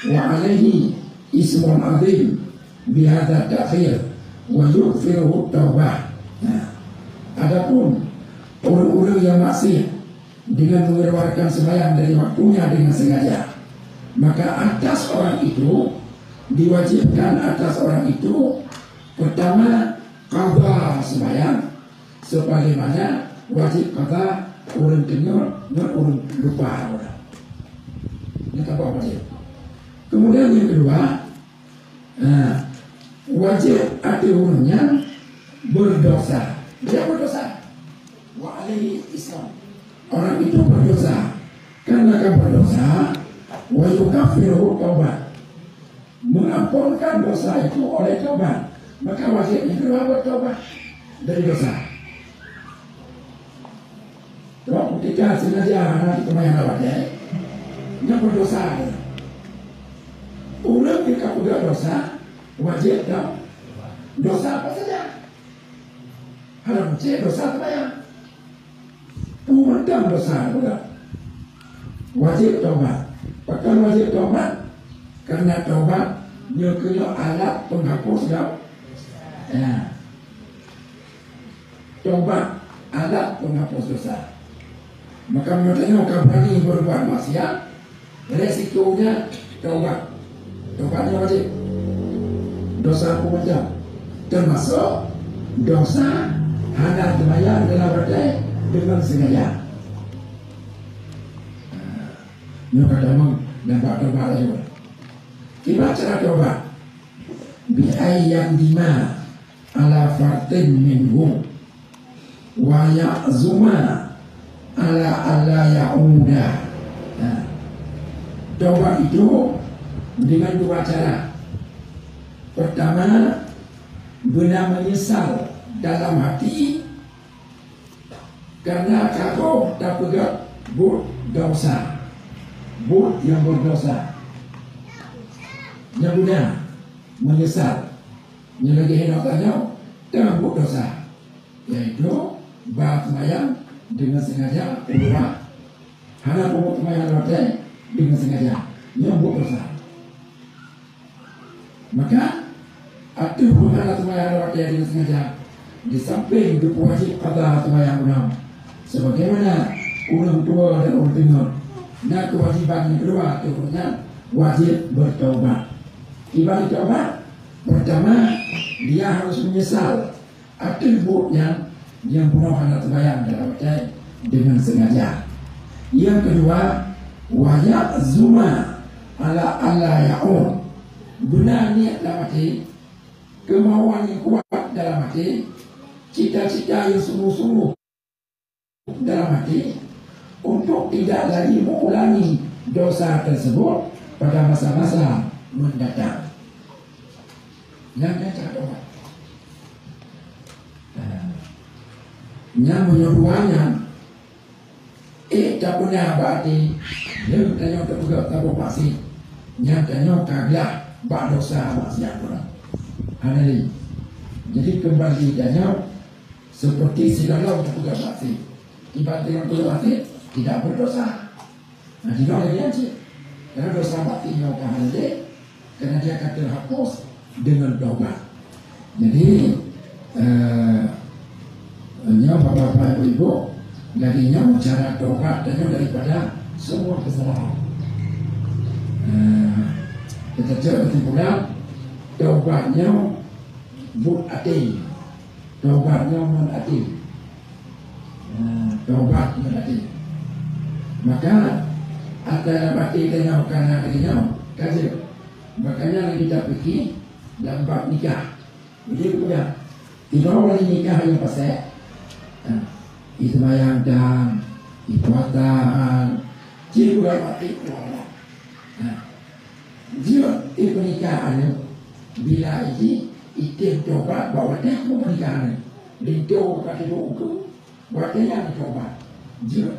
wa alaihi ismun azim bihadza ta'khir wa yughfiruhu taubah. Adapun orang-orang yang maksiat dengan mengeluarkan sembahyang dari waktunya dengan sengaja, maka atas orang itu diwajibkan atas orang itu pertama qada sembahyang sebagaimana wajib qada orang dengar dan orang lupa orang. Ini apa wajib. Kemudian yang kedua, wajib ada orangnya berdosa. Dia berdosa. Wa alaihi islam. Orang itu berdosa. Karena kan berdosa, wa yukaffiruhu taubat, mengampunkan dosa itu oleh taubat, maka wajibnya kedua bertobat dari dosa. Kalau ketika sengaja anak sembahyang lewatnya, yang berdosa, orang jika sudah dosa, wajib dong. Dosa apa saja? Haram dosa sembahyang. Pemandang dosa juga wajib taubat. Bahkan wajib taubat karena taubat nyokyo alat penghapus dosa. Taubat alat penghapus dosa. Maka menurutnya kalau berani berbuat maksiat, resikonya Taubatnya wajib. Dosa apa macam? Termasuk dosa hendak terbayar dalam badai dengan sengaja. Ini kata nampak taubat juga. Gimana cara taubat? Bi'ayyam dima ala fartin minhum wa ya'zuma ala alla ya'udah. Taubat itu dengan dua cara. Pertama, benar menyesal dalam hati karena kau tak pegang buat dosa, buat yang berdosa. Yang benar menyesal, yang lagi hendak tanya dengan buat dosa, yaitu bersemayam dengan sengaja keluar, hanya buat semayam rotai dengan sengaja, yang buat dosa. Maka atuh mengalah semayang rotai dengan sengaja. Di samping itu wajib qada semayang ulang, sebagaimana ulang tua dan ulang timur. Nah, kewajiban yang kedua itu wajib bertaubat. Ibarat taubat pertama, dia harus menyesal atribut yang penuh hendak semayang dalam rotai dengan sengaja. Yang kedua, wajib zuma ala ya'un, benar niat dalam hati, kemauan yang kuat dalam hati, cita-cita yang sungguh-sungguh dalam hati untuk tidak lagi mengulangi dosa tersebut pada masa-masa mendatang. Yang kedua, yang menyeruanya tak punya berarti yang tanya untuk juga tak berpasti, yang tanya kagak bak dosa maksiat pun. Hanali. Jadi kembali tanya seperti silalau untuk juga pasti. Ibarat yang tidak pasti tidak berdosa. Nah, jika lagi aja, karena dosa matinya hanali, karena dia akan terhapus dengan taubat. Jadi bapak-bapak ibu darinya cara taubat daripada semua kesalahan. Kita cakap kesimpulan, taubatnya but hati, taubatnya non hati, taubat non hati. Maka ada hati dengan karena hatinya kasih. Makanya kita pergi dalam bab nikah. Jadi punya tidak boleh nikah yang pasal itu bayang dan ikuatan jiwa mati kuala. Jiwa itu pernikahan bila ini itu coba bawa dia mau pernikahan itu kata itu buat dia coba jiwa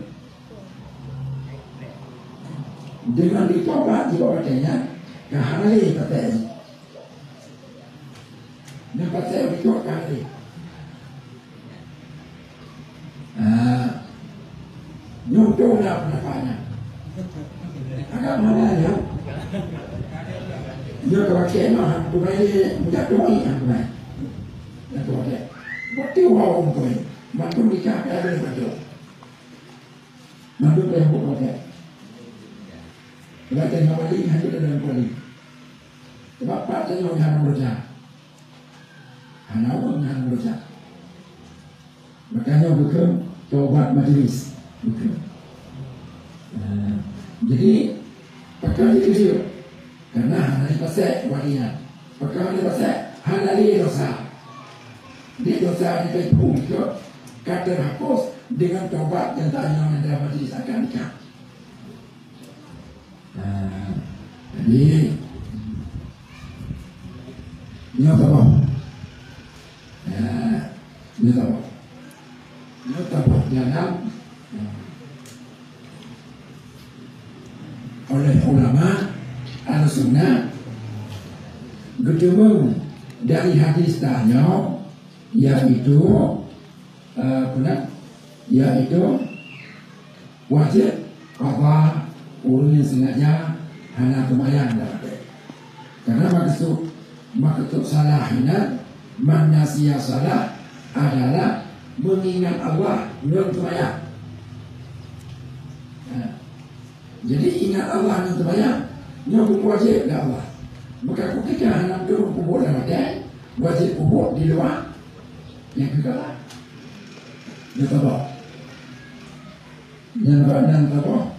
dengan dicoba jiwa katanya kahari katanya nampak saya dicoba kahari. Nyuruh lah pendapatnya. Agak mana ya? Dia kewakilan mah, tu boleh mudah doi yang boleh. Yang boleh. Bukti wow boleh. Mantu nikah ada betul. Mantu yang boleh. Kita tengok lagi hadir dalam kali. Sebab Pak tengok yang berusaha. Anak pun yang berusaha. Makanya bukan taubat majlis. Jadi perkara itu karena hanya pasal wadian, perkara itu pasal hanya dosa. Di dosa itu pun kata hapus dengan taubat yang tak yang dalam majlis akan nikah. Jadi nyata boh, nyata boh dalam oleh ulama al-sunnah ketemu dari hadis tanya yaitu yaitu wajib qada ulun sengaja hanya kemayang karena maksud salahnya manasiyah salah adalah mengingat Allah non kemayang. Jadi ingat Allah yang terbayang hukum wajib dah Allah. Maka ketika anak turun kubur dan mati, wajib kubur di luar yang kekal. Yang tahu. Yang tahu.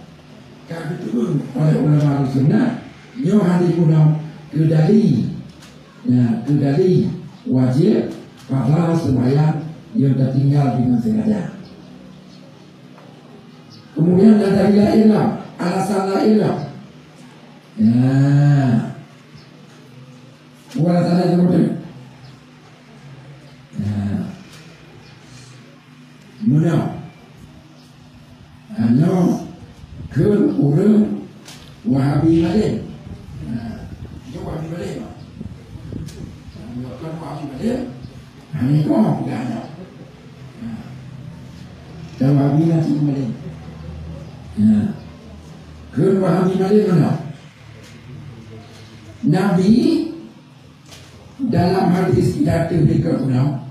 Kami turun oleh ulama sunnah, nyo hari kuno kedali, ya kedali wajib pada sembahyang yang tertinggal dengan sengaja. Kemudian ada ilah, alasan ilah. Ya, alasan kemudian. Ya, mana? Hanya ke orang Wahabi Malay. Itu Wahabi Malay. Bukan Wahabi Malay. Ini kau bukan. Dan Wahabi Malay. Ke Wahabi Malay mana? Nabi dalam hadis pidato mereka punya,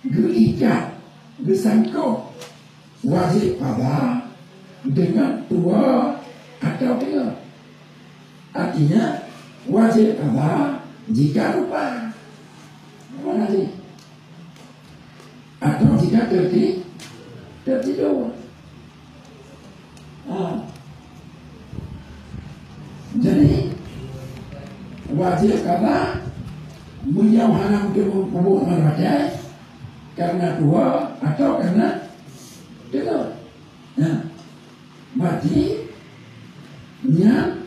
gerikat, bersangkut wajib pada dengan tua atau tiga. Artinya wajib pada jika lupa, mana sih? Atau jika tertidur. Jadi wajib kata menjauhkan kubur manusia karena tua atau karena tidur. Nah, mati nya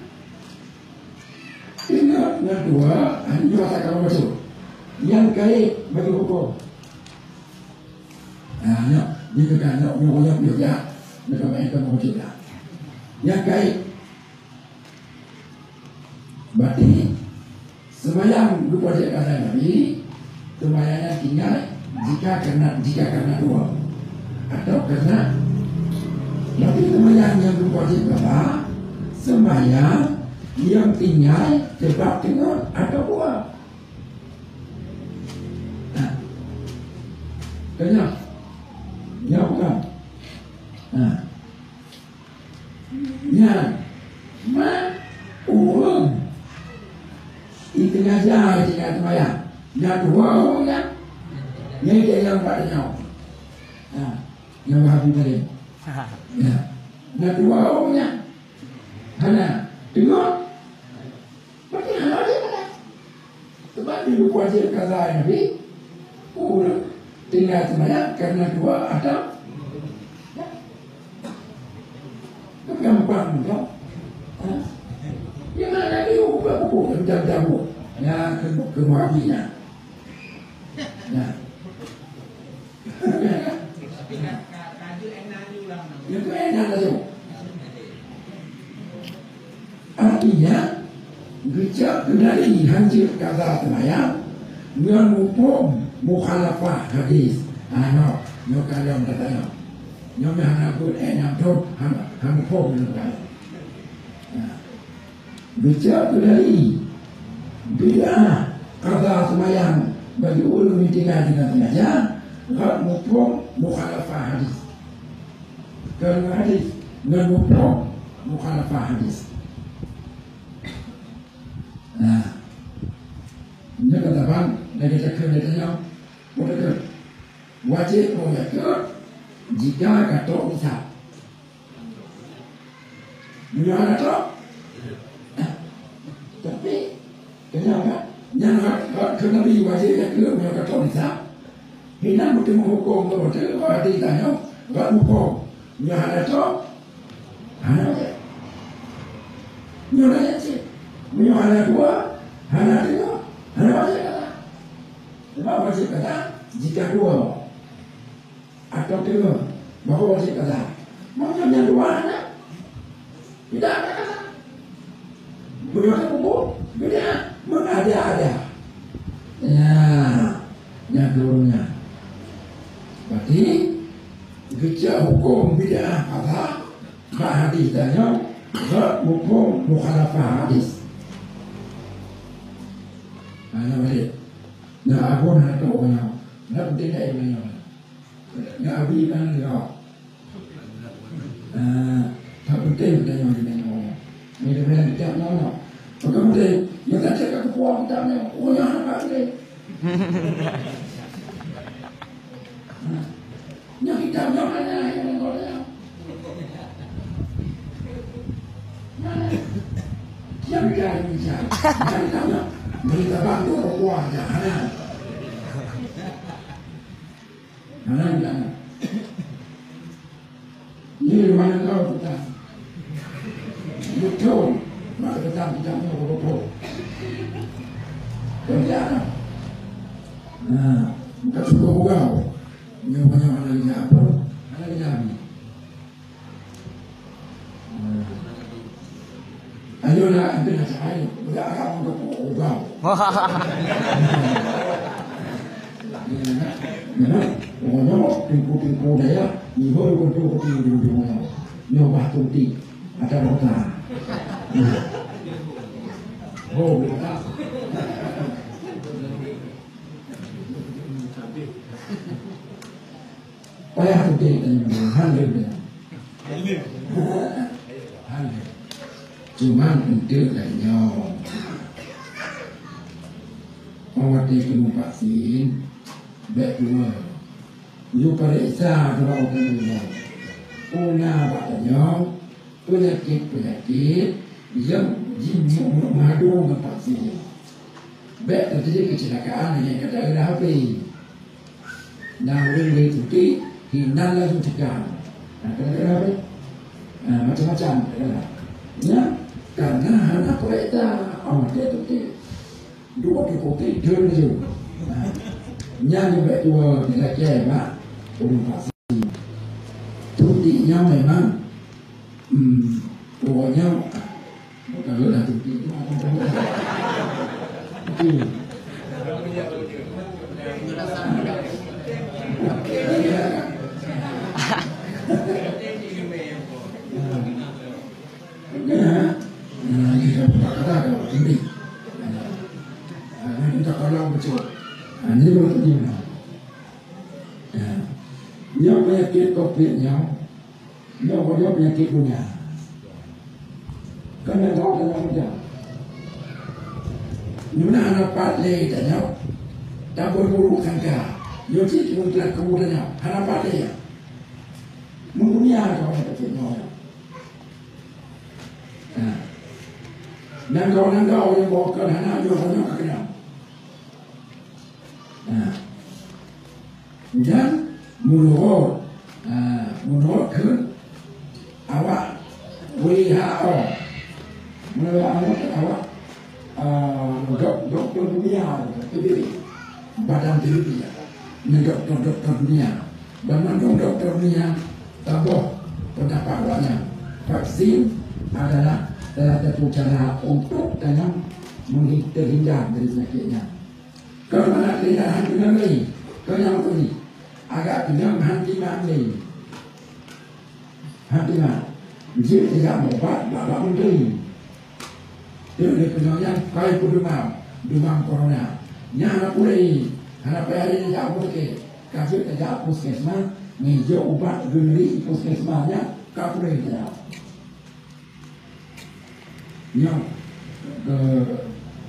tinggal dengan dua hanya kalau masuk yang kait bagi hukum. Nah, jika kan nyok ya, mereka mainkan wajib lah. Yang kait berarti sembahyang lupa dia kata Nabi, sembahyangnya tinggal jika karena dua atau karena. Tapi sembahyang yang berwajib apa? Sembahyang yang tinggal sebab tengok atau buah. Nah, kenyang, ya bukan. Nah, yang orang itu ngajar jika sembahyang. Yang dua orang yang dia yang padanya. Nah, yang Wahabi tadi. Ya, nak dua orangnya, hana tengok, berarti hana dia mana? Sebab dia wajib kaza Nabi, orang tinggal sembahyang karena dua atau, gampang kau, yang mana dia buku jam-jamu, ya kemudiannya, ya. Itu enak saja. Artinya, gejak kendali hancur kata sembahyang dengan hukum mukhalafah hadis. Ano, nyo kalian katanya, nyo mehana pun enak tu, ham hukum nyo. Gejak kendali bid'ah kata sembahyang bagi ulun tinggal dengan sengaja, hukum mukhalafah hadis. Kerana hadis dengan hukum mukhalafah hadis. Nah, ini kata bang, lagi cakap dia boleh wajib boleh jika kata usah. Bagaimana tu? Tapi kenapa? Yang kena bi wajib yang kata usah. Hina betul hukum betul hadis tanya, bukan hukum. Yang ada tu, hana je. Yang ada je. Yang ada dua, hana tiga, hana wajib kata. Sebab wajib kata, jika dua atau tiga, baru wajib kata. Macam yang dua hana, tidak ada kata. Bagaimana kubur? Beda, mengada-ada. Ya, yang turunnya. Berarti gejak hukum bid'ah apa? Hadis tanya, hukum mukhalafah hadis. Mana balik? Nak aku nak tahu mana? Nak tidak mana? Nak abi kan dia. Tak penting kita yang menengok. Ini dia kita mana. Kemudian yang tak cakap kepuang kita ni, oh yang apa ni? Yang kita yang mana yang menengok dia? Yang kita mereka bantu kepuang jangan. Mana jangan. Ini mana kau kita? Betul. Maka kita mau betul. Kerja. Nah, kita cukup kau. Yang banyak lagi apa? Lagi lagi. Ayolah, kita nak cari. Tidak akan untuk kau. Pokoknya tingku dia, ibu untuk tingku nyoba tunti ada rota. Oh, payah tunti handal dia. Handal. Cuman untuk kayaknya awak dia vaksin. Baik dua, you periksa kalau orang dua, punya batanya penyakit yang jimu madu vaksin. Baik terjadi kecelakaan yang kata ada apa? Nah orang itu hilang langsung cekam. Nah kata apa? Macam-macam kata. Ya, karena anak periksa awak dia tu dua kopi dulu. Yang baik dua tidak kaya pak, orang vaksin. Tuntinya memang, pokoknya kalau dah tunti itu apa pun. Kita berkata kalau tunti, kita kalau betul. Ini baru terjadi. Yang penyakit COVID-nya, yang penyakit punya. Kerana tahu dalam macam. Nuna anak patle tanya, tak berburu kangka. Yo cik untuk kemudiannya, anak patle ya. Mengunia kau yang kecilnya. Dan kau yang bawa ke anak yo hanya kena. Dan menurut ke awak WHO, menurut awak doktor dunia, badan dunia, doktor dunia, dan doktor dunia tambah pendapatnya vaksin adalah salah satu cara untuk dalam terhindar dari penyakitnya. Kalau mana tidak hantiman ni, kalau yang tu agak kenyang hantiman ni, hantiman, jika tidak membuat bapa menteri, dia kenyang kaya demam corona, nyala pulai, anak payah ini tak boleh, kasih kerja puskesmas, ngejo ubat geli puskesmasnya, kau pulai tidak, yang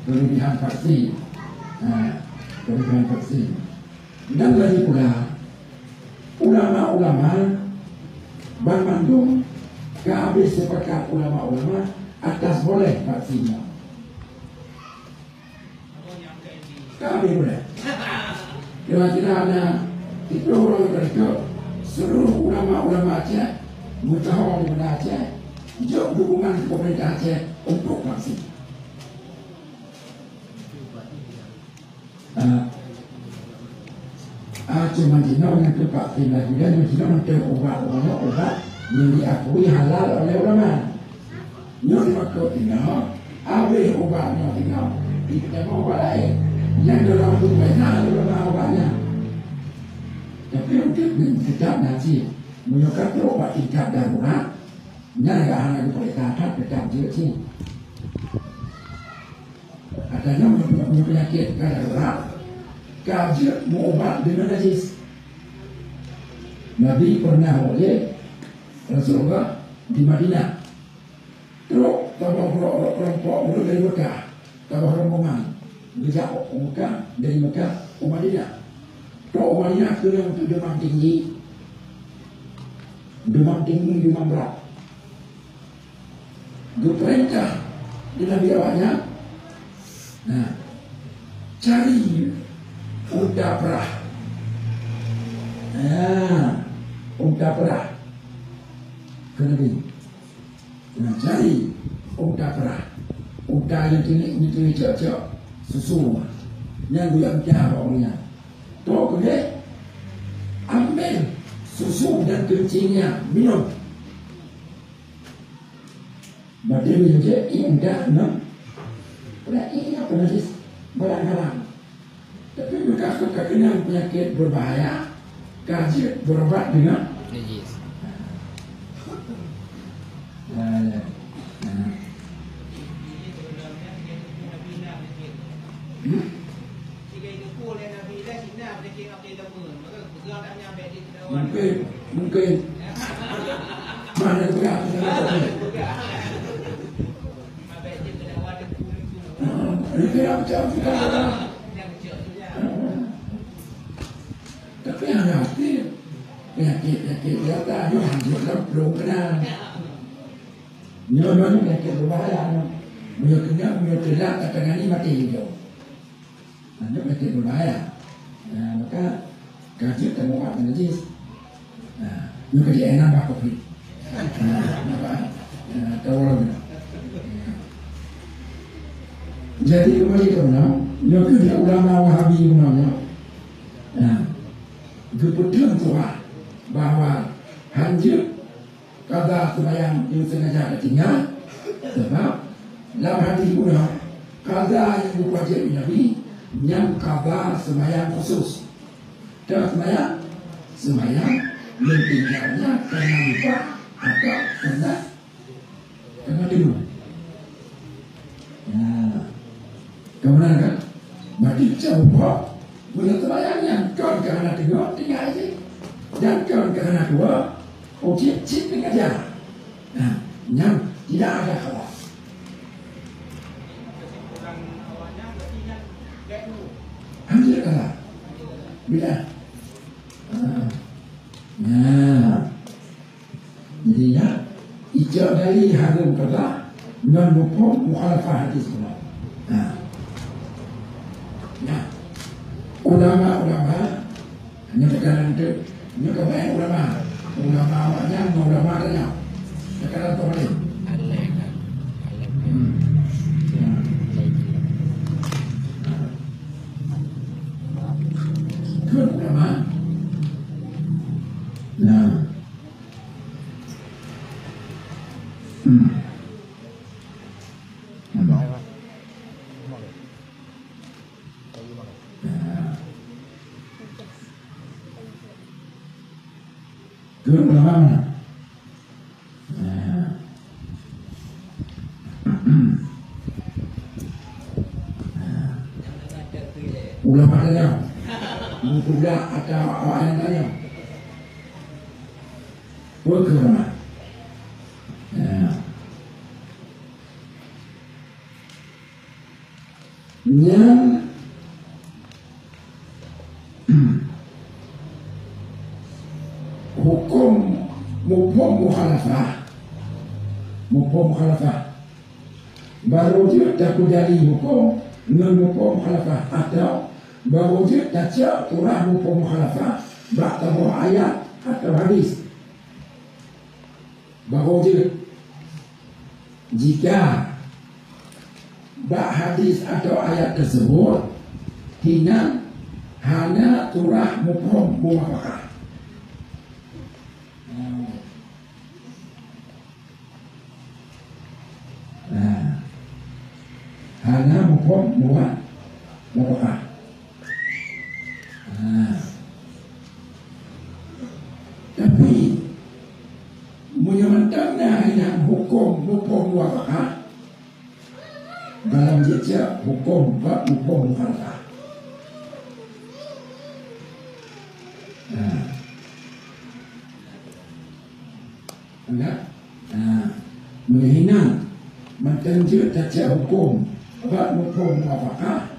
kelebihan vaksin. Kelebihan vaksin. Dan lagi pula ulama-ulama Bang Bandung kehabis sepakat ulama-ulama atas boleh vaksinnya. Kami boleh. Kira-kira ada itu orang mereka seluruh ulama-ulama Aceh mutahawal di Aceh jauh dukungan pemerintah Aceh untuk vaksin. Cuma Cina yang vaksin lagi dan Cina untuk obat yang diakui halal oleh ulama. Yang dimaksud Cina, habis obatnya Cina, tidak mau obat lain. Yang dalam tubuh ulama obatnya. Tapi untuk tetap nasi, menyukai obat tingkat darurat, nyaga hanya boleh tahan tetap jadi. Adanya penyakit darurat. Kajian mau obat dengan najis. Nabi pernah oleh Rasulullah di Madinah kelompok murid dari Mekah, tambah rombongan berjauh ke Mekah, dari Mekah ke Madinah. Tok Madinah tu yang tu demam tinggi, demam berat. Dia perintah di Nabi awaknya, cari unta perah. Unta perah ke Nabi. Cari unta perah. Unta yang tinggi cok susu. Yang dia biar orangnya. Tok dia ambil susu dan kencingnya minum. Maka dia je indah enam. Ini apa najis barang-barang. Tapi mereka kena penyakit berbahaya. Kaji berobat dengan najis. Mungkin mana berat tapi ada hati penyakit data itu hancur belum kena nyonya penyakit berbahaya menyokong katakan ini mati hijau itu penyakit berbahaya maka kaji temukan najis nyonya dia enak apa kopi tahu lagi. Jadi kembali ke mana? Nyonya ulama Wahabi namanya. Keputusan tua bahwa hancur kata sembahyang yang sengaja tinggal sebab dalam hadis pula kata yang diwajib Nabi yang kata sembahyang khusus dan sembahyang yang tinggalnya karena lupa atau karena dulu. Kemudian kan mati coba boleh sembahyangnya kan karena tinggal aja dan karena dua cip dengan dia yang tidak ada kalah hampir kalah bila jadi ya ijab dari harum kalah non lupa mukhalafah hadis pula. Ulama hanya tekanan itu, ini kebanyakan ulama awalnya, ulama adanya, tekanan apa lagi? Kan ulama, itu ulama mana? Ulama tanya, muda atau awak yang tanya, buat ke mana? Yang hukum mukhalafah baru dia tak dari hukum non mukhalafah atau baru dia tak turah mukhalafah baca ayat atau hadis baru dia jika hadis atau ayat tersebut hanya turah muwafaqah. Hanya muwafaqah. Tapi menyebutkannya yang hukum muwafaqah dalam jejak hukum mukhalafah. Menghina maka Tenjut tajak hukum Rat mumpung muafakah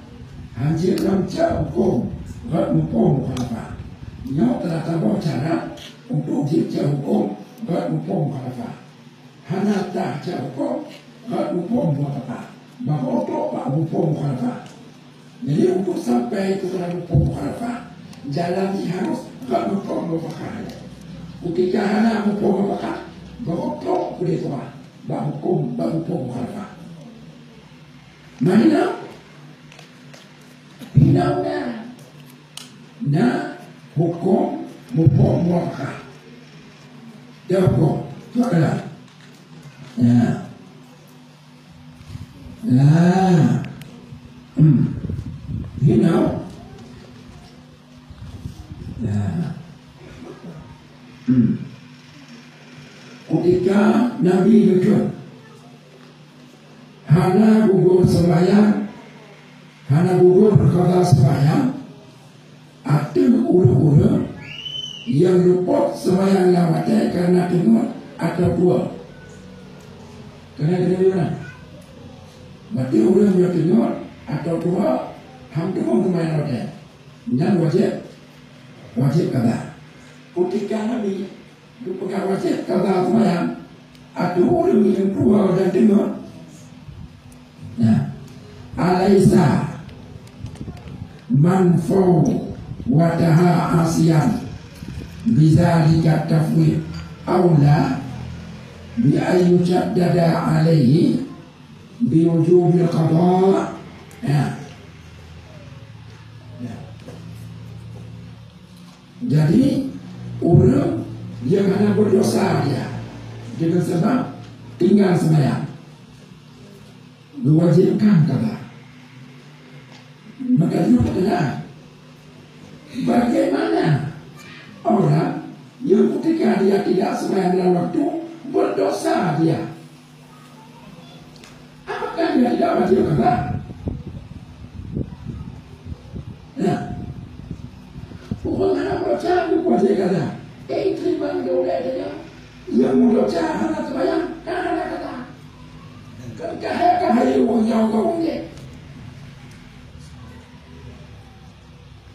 Hanjir ramcak hukum Rat mumpung mukhalafah. Nyok telah tambah cara untuk jika hukum Rat mumpung mukhalafah. Hana tak jika hukum Rat mumpung muafakah. Maka untuk pak mumpung mukhalafah. Jadi untuk sampai ke dalam mumpung mukhalafah, jalan ini harus Rat mumpung muafakah. Ketika hana mumpung muafakah, maka untuk boleh tuah bak hukum bak mumpung mukhalafah. Mana hinaunya na hukum mumpung muafakah. Dia hukum itu adalah ya lah hinau ya ketika Nabi Yusuf hana gugur sembahyang, hana gugur berkata sembahyang, ada ulu-ulu yang luput sembahyang lawatnya karena dengar atau dua. Kerana dengar, berarti orang yang dengar atau dua, hampir sembahyang lawatnya. Dan wajib kata. Ketika Nabi lupakan wajib kata sembahyang, ada orang yang dua dan dengar. Nah, alaisa manfau wadaha asian bizalika tafwid aula bi ayyujaddada alaihi bi wujubil qada. Ya. Ya. Jadi orang yang hanya berdosa dia dengan sebab tinggal sembahyang diwajibkan kata. Maka dia bertanya, bagaimana orang yang ketika dia tidak sembahyang dalam waktu berdosa dia? Apakah dia tidak wajib kata? Nah, orang anak bocah itu wajib kata. Terima dia yang bocah anak sembahyang anak kata. Kahai orang yang kau ni,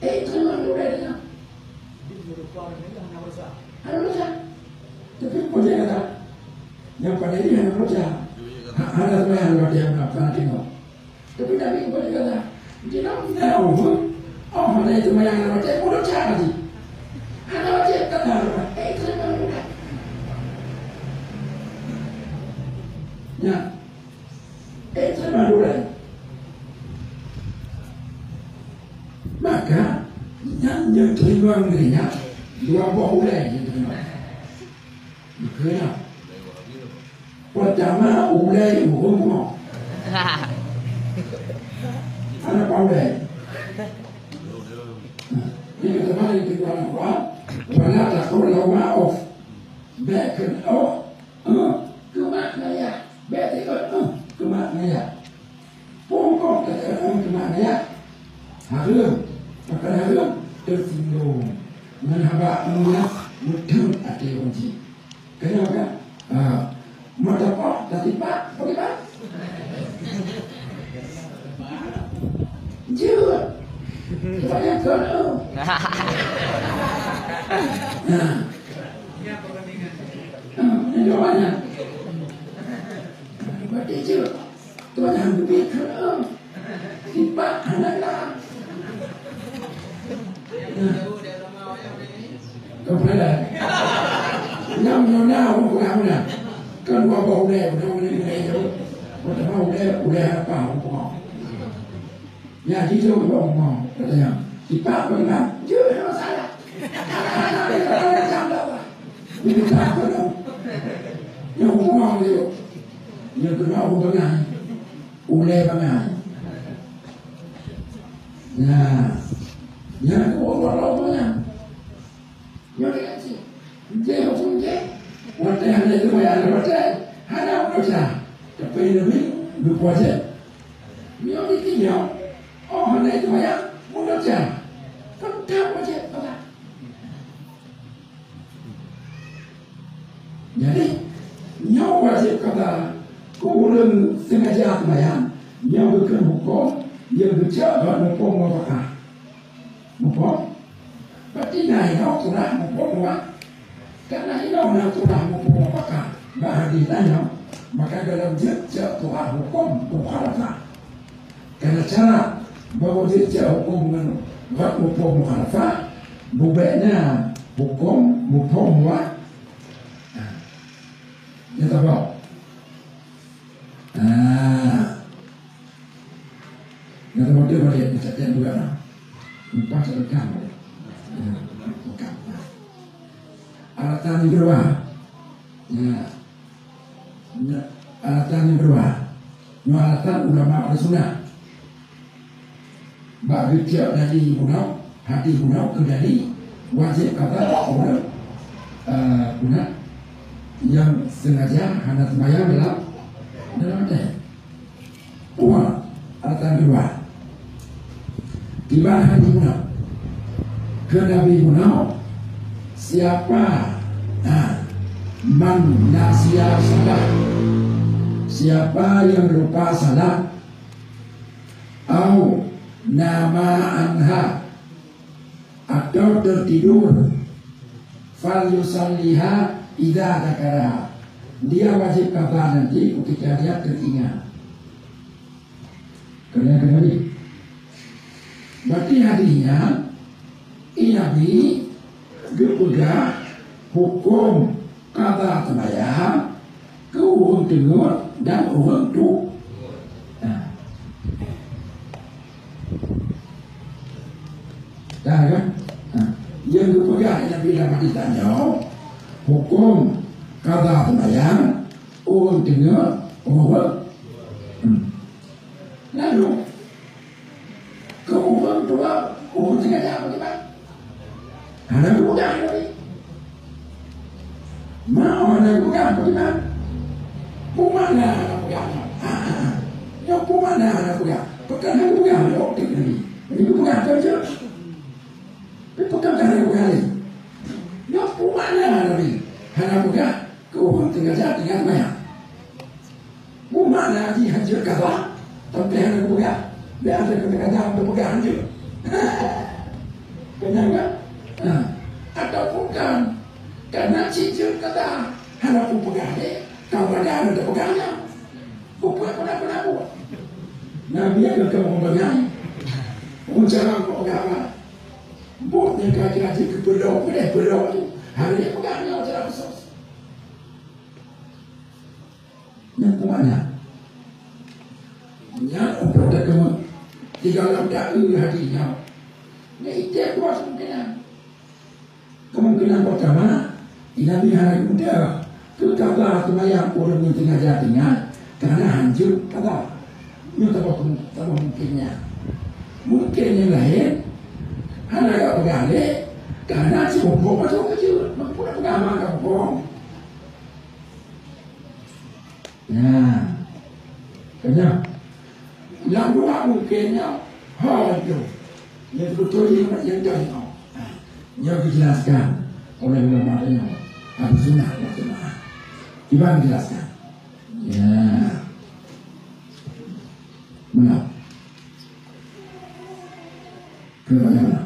terima dia. Anak bocah, tapi bocah kata, yang pada ini anak bocah, anak sembahyang luar dia pernah tengok. Tapi Nabi bocah kata, dia nak oh mana itu sembahyang luar dia bodoh cara lagi. Anak bocah kata, terima dia. Ya. Terima dulu. Maka yang terima dirinya dua buah ulai yang terima. Kenapa? Pertama ulai umum. Ada apa ulai? Ini kata yang kedua Al-Quran. Wala taqulu ma'uf. Bahkan kemakna ya. Berarti kemakna ya. Pokok kata kemakna ya. Harum. Maka harum tersinggung. Menhabak mengas mudam hati kunci. Kenapa? Mata pak tadi pak, bagaimana? Jujur. Saya kalau. Nah. Ini jawabannya. Berarti jujur. Tuan yang berpikir. Tiba anak lah. Kepada yang mana orang mana kan dua bau deh udah apa hukum ya gitu ngomong katanya kita pernah jujur masalah ini tak ada yang ngomong itu yang kedua hubungan udah banget nah yang orang yang dikasih dia hukum dia waktu yang ada itu bayar waktu ada usaha tapi lebih berpuasa dia ditinggal oh ada itu bayar mudah saja kan tak wajib apa jadi nyawa wajib kata kau urang sengaja mayan yang bukan hukum yang bercak hukum apakah hukum berarti naik turah hukum apa karena ini orang turah hukum apakah bahadilanya maka dalam jejak turah hukum mukhalafah karena cara bahwa jejak hukum dengan hukum mukhalafah bubaiknya hukum apa ya tahu yang kemudian melihat kejadian juga empat rekam alatan yang kedua alatan yang kedua alatan ulama al-sunnah bagi tiap dari gunau hati gunau terjadi wajib kata orang guna yang sengaja hendak sembahyang dalam teh alatan kedua di mana hati gunau ke Nabi gunau siapa man nasiya salat siapa yang lupa salat au nama anha atau tertidur fal yusalliha idza dzakara dia wajib qada nanti ketika dia teringat kena ni berarti hadinya Nabi juga hukum qada sembahyang ke orang dengar dan orang tu dah kan yang dipegang Nabi dalam ditanya hukum qada sembahyang orang dengar orang lalu ke orang tua orang sengaja bagaimana ada bukan Nabi mau ada bukan bagaimana pumana bukan ya pumana bukan bukan bukan ini bukan kerja bukan kerja bukan ya pumana Nabi hanya bukan kau tinggal banyak pumana dihajar kata tapi hanya bukan dia ada kata untuk bukan je kenapa atau bukan karena cicil kata hanya aku pegang deh kau ada pegangnya bukan pernah buat Nabi ada kau pegang cara kau apa buatnya kaki ke belok tu hari dia pegangnya cara besar yang kemana yang pada tiga lamdak hatinya ini itu kuas kemungkinan pertama Nabi hari muda kekabah semaya orang yang tengah jadinya karena hancur kata ini tak mungkinnya mungkin yang lain hanya agak pegale karena si bombong masuk kecil mampu pegang maka bombong nah kena yang dua mungkinnya hancur yang betul yang jauh yang dijelaskan oleh ulama-ulama al-sunnah wal jamaah. Gimana dijelaskan? Ya, mana? Bagaimana?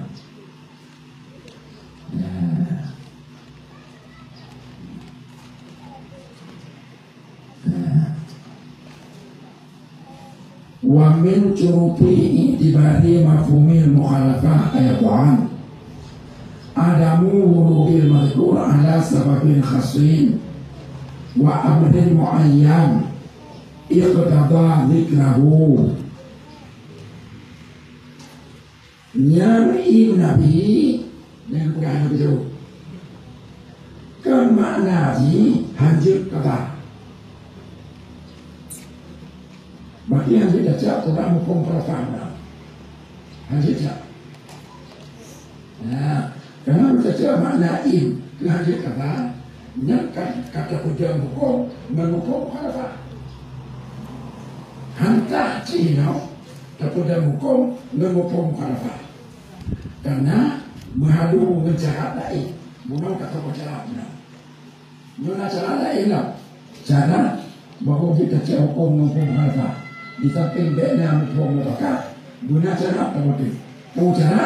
Ya. Wa min curupi itibari mafhumil mukhalafah ayatan adamu wurudil mazkur ala sababin khasin wa amrin muayyan iqtada zikrahu nyari Nabi yang bukan begitu kan makna di hancur kata bagi yang tidak jatuh dalam hukum perasaan hancur jatuh nah karena saja makna im hancur kata nyangkan kata hujung hukum menghukum apa hantar cino dalam hukum menghukum apa karena mengadu menjahat lain bukan kata cara lain lah cara bahawa kita cek hukum maupun mukhalafah. Di samping bina hukum mufakat, guna cara pengutik. Cara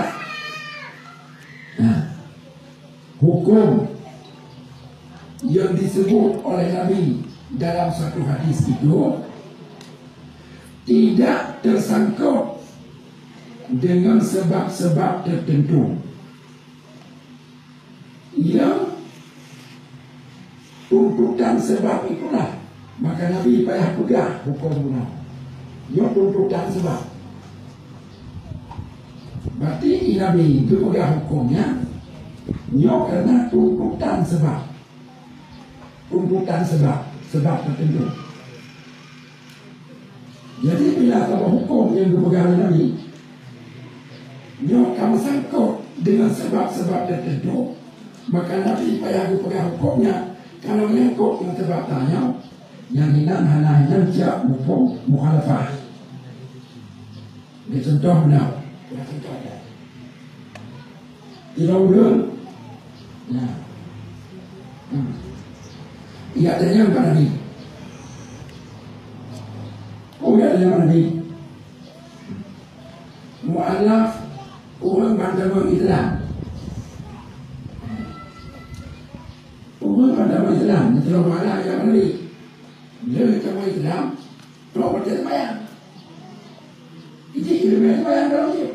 hukum yang disebut oleh Nabi dalam satu hadis itu tidak tersangkut dengan sebab-sebab tertentu yang tuntutan sebab itulah maka Nabi payah pegang hukum guna yang tuntutan sebab. Berarti Nabi itu pegang hukumnya nyo karena tuntutan sebab tertentu. Jadi bila kalau hukum yang dipegang Nabi nyo kamu sangkut dengan sebab-sebab tertentu, maka Nabi payah pegang hukumnya. Kalau mengikut dengan sebab tanya yang hilang hanya siap hukum mukhalafah. Ini contoh benar. Tidak udah. Nah, ia tanya kepada Nabi. Ia tanya kepada Nabi. Mu'alaf orang beragama Islam. Orang beragama Islam. Itu mu'alaf yang Nabi. Dia beragama Islam. Kalau berjaya semayang. Ini kita semayang dalam dia.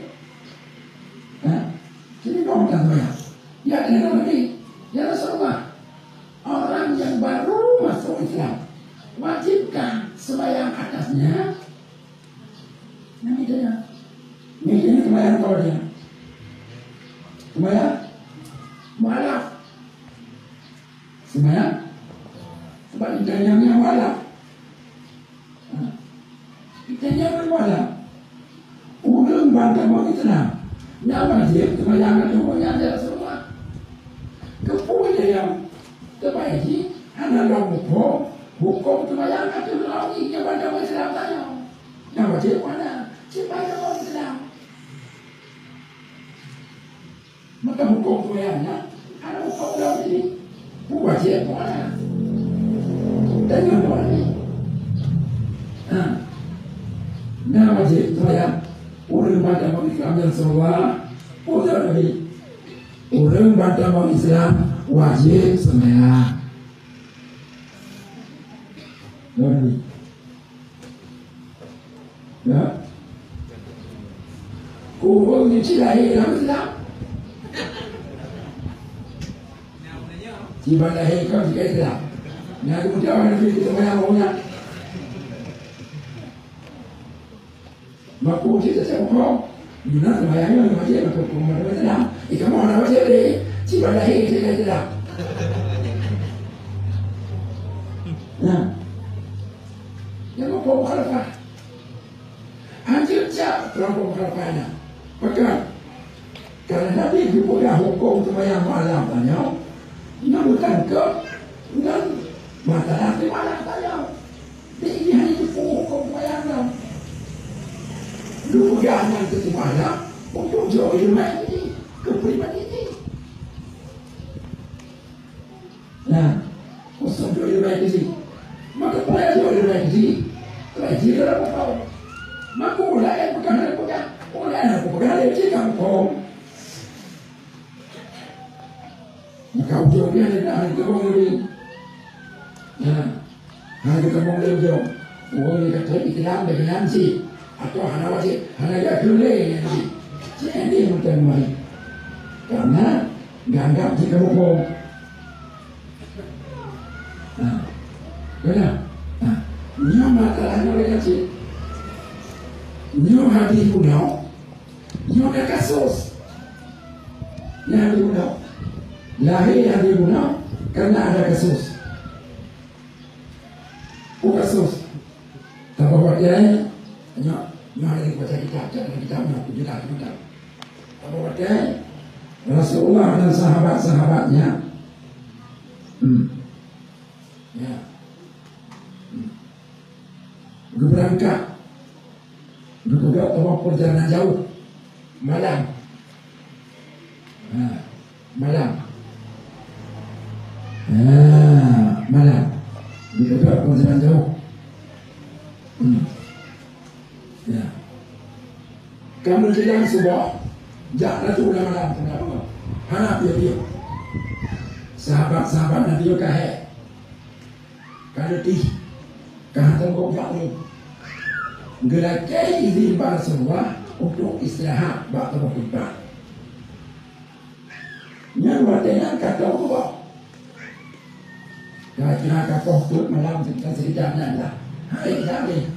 Jadi kau tak semayang. Ya dengan Nabi, ya Rasulullah, orang yang baru masuk Islam wajibkah sembahyang atasnya? Nabi tanya, ini sembahyang kalau dia sembahyang mualaf, sembahyang sebab ditanyanya mualaf, ditanya mualaf, udah bantah mau Islam, nama dia sembahyang atau mualaf ya Rasulullah. Kepunya yang terbaik hanya dalam hukum sembahyang atau melalui yang pada Islam tanya. Yang wajib mana? Supaya dalam Islam. Maka hukum sembahyangnya ada hukum dalam ini. Wajib mana? Dan yang mana ini? Nah wajib sembahyang. Orang pada Islam dan Rasulullah. Orang Nabi. Orang beragama Islam wajib sembahyang. Ya. Orang ni lahir dalam Islam. Tiba lahir kau jika Islam. Nah, kemudian orang Nabi kita sembahyang orang. Maka kita sembahyang. Guna sembahyangnya wajib untuk umat Islam. Kamu orang wajib deh. Tiba lahir kita Islam. Nah, yang apa mukhalafah? Hancur siap kelompok mukhalafahnya. Maka karena Nabi dipegang hukum sembahyang malam tanya, ini bukan ke dan masalah di malam tanya. Ini hanya hukum sembahyang malam. Lu jangan kesimpulan untuk jauh ilmu ini kepribadian ini. Nah, usah jauh ilmu ini. Maka payah jauh ilmu ini. Kalau jika dalam kau, maka ulai bukan ada pegang, ulai bukan ada jika kau. Maka jauh dia ada kebong ini. Nah, ada kebong ini jauh. Oh, ini kata Islam dengan si. Atau hanya wajib, hanya gak boleh nanti. Jadi macam mana? Karena ganggap jika hukum. Nah, benar. Nah, nyo masalahnya oleh kecil. Nyo habis bunuh, nyo ada kasus. Yang habis bunuh, lahir habis bunuh karena ada kasus. Kasus. Tak apa dia. Mari baca kitabnya penjelasan kita. Bahwa Rasulullah dan sahabat-sahabatnya, ya, berangkat, berangkat perjalanan jauh, malam, malam, malam, berangkat perjalanan jauh. Ya. Kamu bilang sebuah jangan tu lama-lama kenapa? Hana dia. Sahabat-sahabat Nabi kahek. Kalau ti kahatan kau tak ni. Gerakai izin pada semua untuk istirahat bak terus ibadah. Yang watenan kata Allah. Kira kata tu malam kita sedang lah. Hai kami.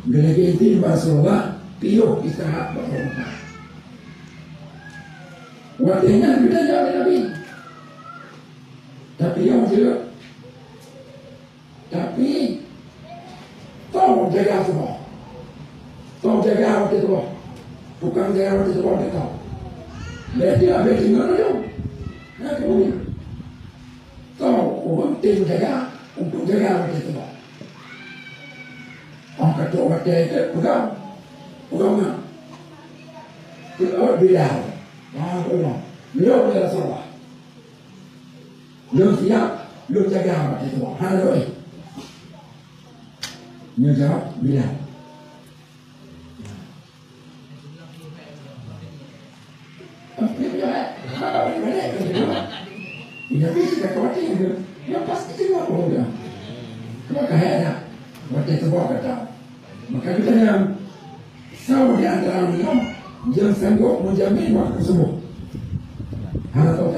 Gerakai izin pada semua piuk istirahat bak terus ibadah. Watenan kita jalan Nabi. Tapi yang juga, tapi tahu jaga semua, tahu jaga waktu itu, bukan jaga waktu itu waktu tahu. Berarti apa yang tinggal itu? Nah kemudian tahu orang tim jaga untuk jaga waktu itu. Orang kata waktu itu pegang mana? Kalau bilang, beliau adalah salah. Belum siap, belum jaga apa itu. Halo, dia jawab bilang. Dia bisa khawatir dia pasti tengok dia. Maka heran, waktu itu bawa kata. Maka kita yang sama di antara mereka jangan sanggup menjamin waktu sembuh. Halo tahu,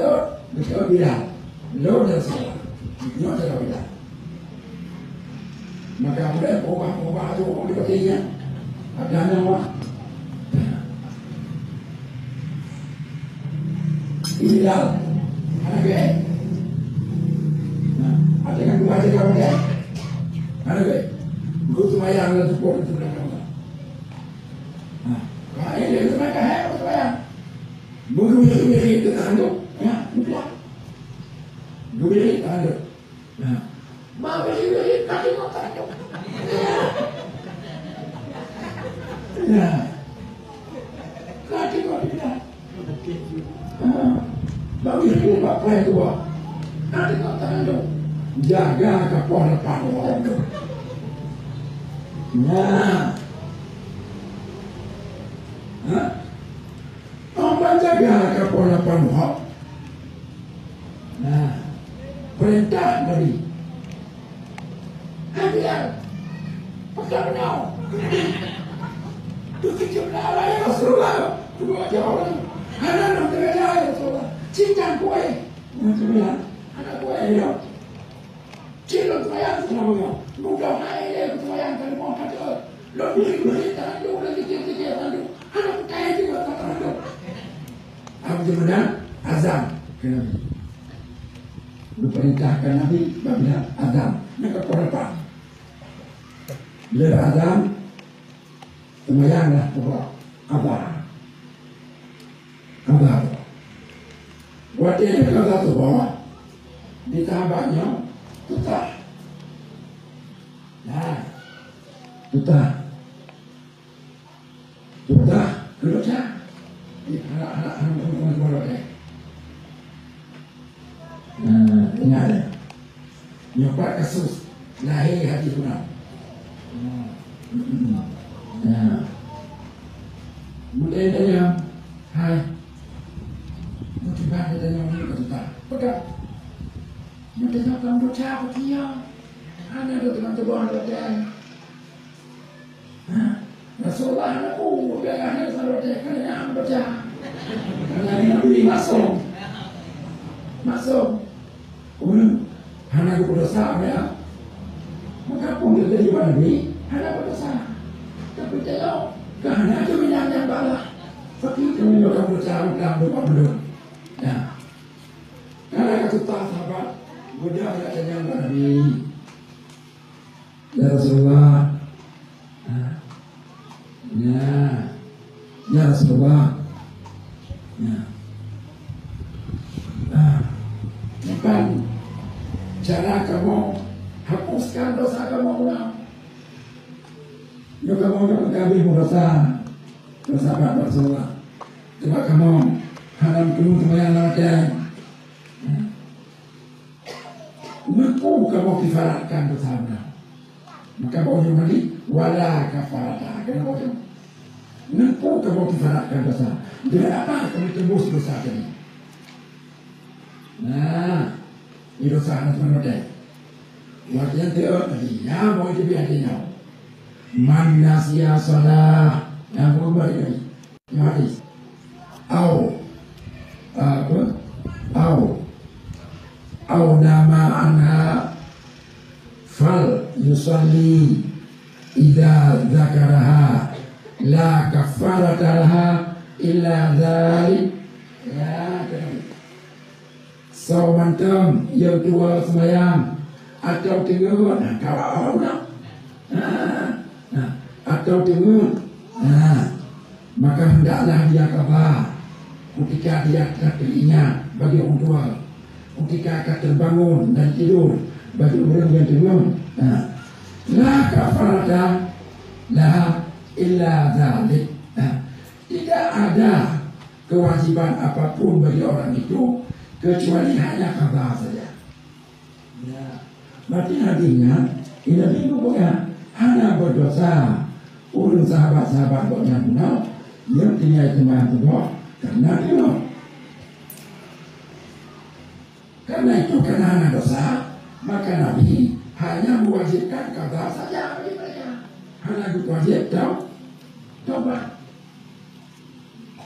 dia bilang. Lo dah salah, lo dah bilang. Maka boleh ubah tu orang dikatinya. Ada nama. Hilal, ada ke? Ada kan dua aja kamu ke? Ada ke? Guru semayang lah tu pun itu dah kamu. Kalau ini itu mereka hebat semayang. Guru itu tanduk, ya, mudah. Duri ada. Nah, mau beli kaki mau tanduk. Ya. Kaki mau tidak. Bagi itu apa itu? Kaki mau tanduk. Jaga kapal depan orang. Nah. Orang jaga kapal depan orang. Nah. Perintah Nabi. Bilang, apa benar? Tu kecilnya lah ya Rasulullah. Tu aja orang. Anak nak terjadi ya Rasulullah. Cinta kue. Macam bilang, anak kue ya. Cinta sayang sama dia. Mudah hai dia sayang kalau mau kata. Lebih tandu lagi kecil tandu. Anak kaya juga tak tandu. Apa sebenarnya azam kenapa? Diperintahkan Nabi babila Adam nak korban. Bila Adam semayanglah kepada Abah. Waktu itu kalau satu bawah ditambahnya tutah. Nah, tutah kerja. Anak boleh. Ingat ya, nyoba kasus lahir hati punah. Mulai tanya, hai, motivasi tanya ini kata, pegang. Mulai tanya kamu bocah dia, ada teman teman ada. Rasulullah anakku, biar anak selalu dia kena bocah. Karena Nabi masuk. Kemudian anak berdosa ya. Maka pun dia jadi Nabi, anak berdosa. Tapi dia kerana itu yang balah. Fakir kami orang berdosa dalam doa belum. Ya. Karena kata sahabat, mudah ada yang Nabi. Ya Rasulullah. Ya Rasulullah. Ya. Bukan cara kamu hapuskan dosa kamu ulang. Jika kamu mengambil dosa Rasulullah. Coba kamu haram keluar sembahyang lewat. Mampu kamu kifaratkan dosa. Maka boleh lagi wala kafarata. Kenapa tu? Nempuh kamu kifaratkan dosa. Dengan apa kamu tembus dosa tadi? Nah, itu dosa anak manusia. Waktu yang tadi, ya mau itu biadanya. Man nasiya salah yang berubah ini. Hadis. Au nama anha fal yusalli idza zakaraha la kafarata laha illa dzalik. Ya, saumantam yang dua sembahyang atau dengar kalau orang atau dengar maka hendaklah dia kabar ketika dia teringat bagi orang tua, ketika akan terbangun dan tidur bagi orang yang terbangun. La kafarata laha illa dzalik. Tidak ada kewajiban apapun bagi orang itu kecuali hanya kabar saja. Berarti artinya ini bukan hanya berdosa urus sahabat-sahabat banyak guna yang tinggal teman Allah karena itu. Karena itu karena dosa maka Nabi hanya mewajibkan kabar saja bagi mereka. Hanya wajib taubat.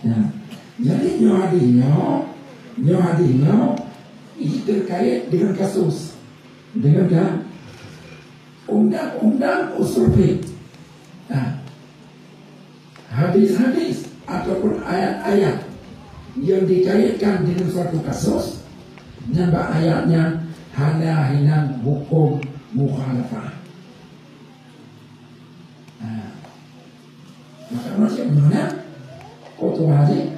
Ya. Jadi nyohadinya ini terkait dengan kasus dengan undang-undang usul fiqh. Hadis-hadis ataupun ayat-ayat yang dikaitkan dengan suatu kasus, nampak ayatnya hanya hilang hukum mukhalafah. Maka masih mana kotor hadis.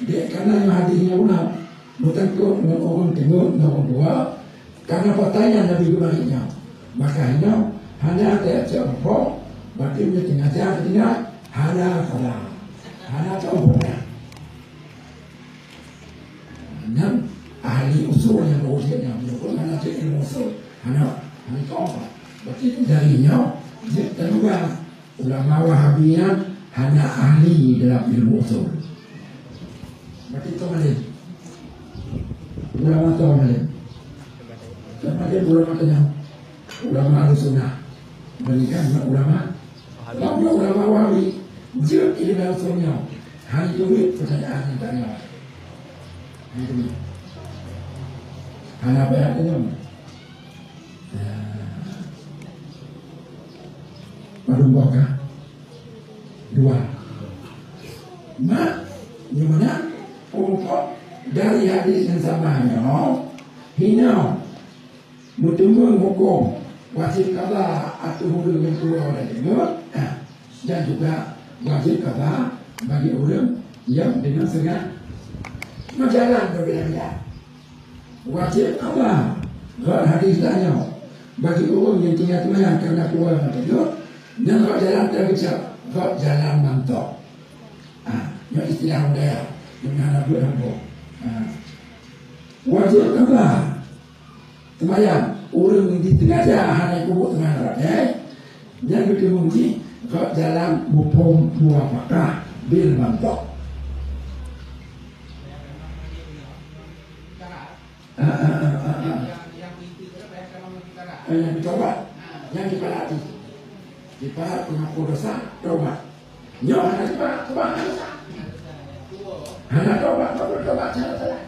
Dia karena yang hadisnya ulang, bukan kau orang tengok orang dua. Karena pertanyaan Nabi Ibrahimnya, maka ini hanya ada jawab, berarti dia tinggal tinggal hanya jawabnya. Dan ahli usul yang berusaha mengukur hanya ilmu usul, hanya jawab. Berarti darinya dia juga ulama Wahabiyah hanya ahli dalam ilmu usul. Berarti itu mana? Ulama tahu mana? Kemudian ulama Ahlussunnah berikan ulama Wahabi dia ilmu usulnya hanya itu pertanyaan yang tanya hanya apa yang tanya Padumbokah dua gimana untuk dari hadis yang sama hina bertemu hukum wajib qada atau hukum yang keluar dari mulut dan juga wajib qada bagi orang yang dengan sengaja berjalan berbeda-beda. Wajib qada kalau hadis tanya bagi orang yang tinggal teman karena keluar dari mulut dan kalau jalan terkejap kalau jalan mantok yang istilah budaya dengan anak buah wajib qada sembahyang orang yang di tengah hanya kubur tengah yang berkemudian ke dalam bupong muafakah bil mantok. Yang dicoba, yang dipelati, dipelat pengaku dosa, coba. Nyo hanya dipelat, coba dosa. Hanya coba salah.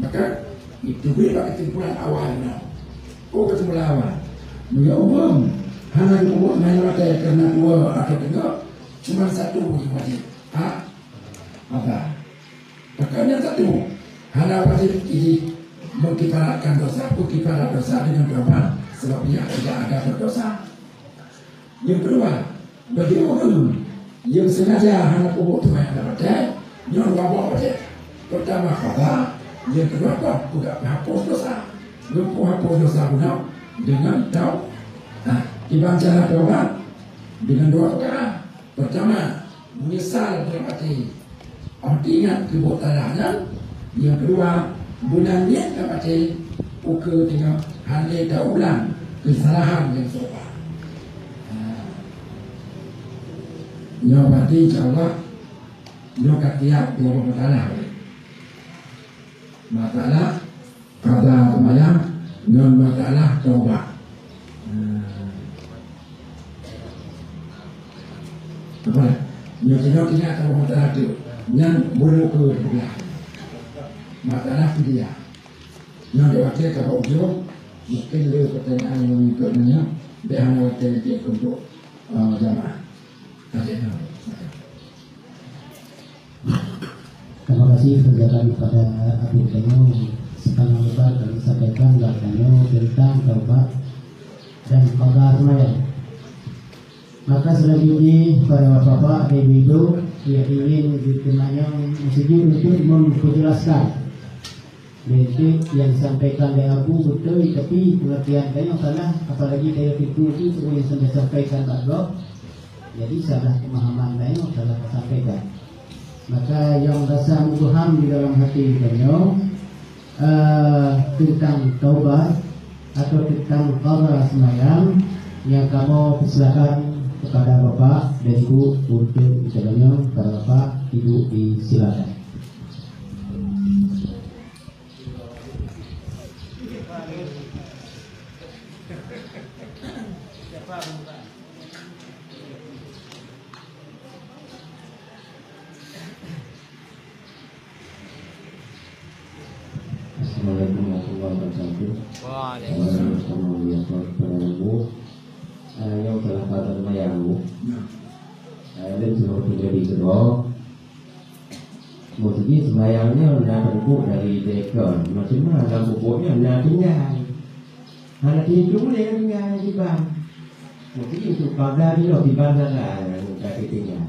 Maka itu bila kesimpulan awalnya. Kesimpulan awal. Ya umum. Hanya umum hanya karena dua atau tiga. Cuma satu yang wajib. Apa? Makanya satu. Hanya wajib ini mengkifaratkan dosa. Kifarat dosa dengan taubat. Sebab dia tidak ada berdosa. Yang kedua. Bagi orang yang sengaja hanya kubur Tuhan yang dapat. Yang bawa wajib. Pertama kata. Yang kedua apa? Bukan hapus dosa. Lumpuh hapus dosa guna dengan tahu. Timbang cara taubat dengan dua perkara. Pertama, menyesal berarti ingat kebotalannya. Yang kedua, bulan dia berarti ukur dengan hal tak ulang kesalahan yang sopan. Nyo berarti insyaAllah nyo ketiak dua masalah. Masalah qada semayang, nyo masalah taubat. Apa? Nyo tidak tahu masalah itu. Yang boleh ke belah. Masalah dia. Nyo diwakil kalau ujung mungkin dia pertanyaan yang mengikutnya dia hanya wakil dia untuk jamaah. Terima kasih penjelasan kepada Abu Dano. Sekarang lebar kami sampaikan Dano tentang taubat dan qada semayang. Maka selanjutnya para bapak dan ibu yang ingin dikenang masjid untuk menjelaskan Jadi yang disampaikan oleh Abu betul, tapi pengertian saya salah, apalagi saya itu semua yang sudah sampaikan Pak Blok. Jadi salah pemahaman saya salah sampaikan. Maka yang rasa mubuham di dalam hati beliau tentang taubat atau tentang qada semayang, yang kamu persilakan kepada Bapak dan Ibu untuk istilahnya para Bapak Ibu disilakan. Assalamualaikum warahmatullahi wabarakatuh. Waalaikumsalam. Yang telah pada mayamu. Dan sebelum menjadi kedua, maksudnya semayangnya nak bubuk dari dekor. Macam mana bubuknya nak tinggal. Anak hidung dia tinggal di bang. Maksudnya itu pada dia di bangsa lah tak tinggal.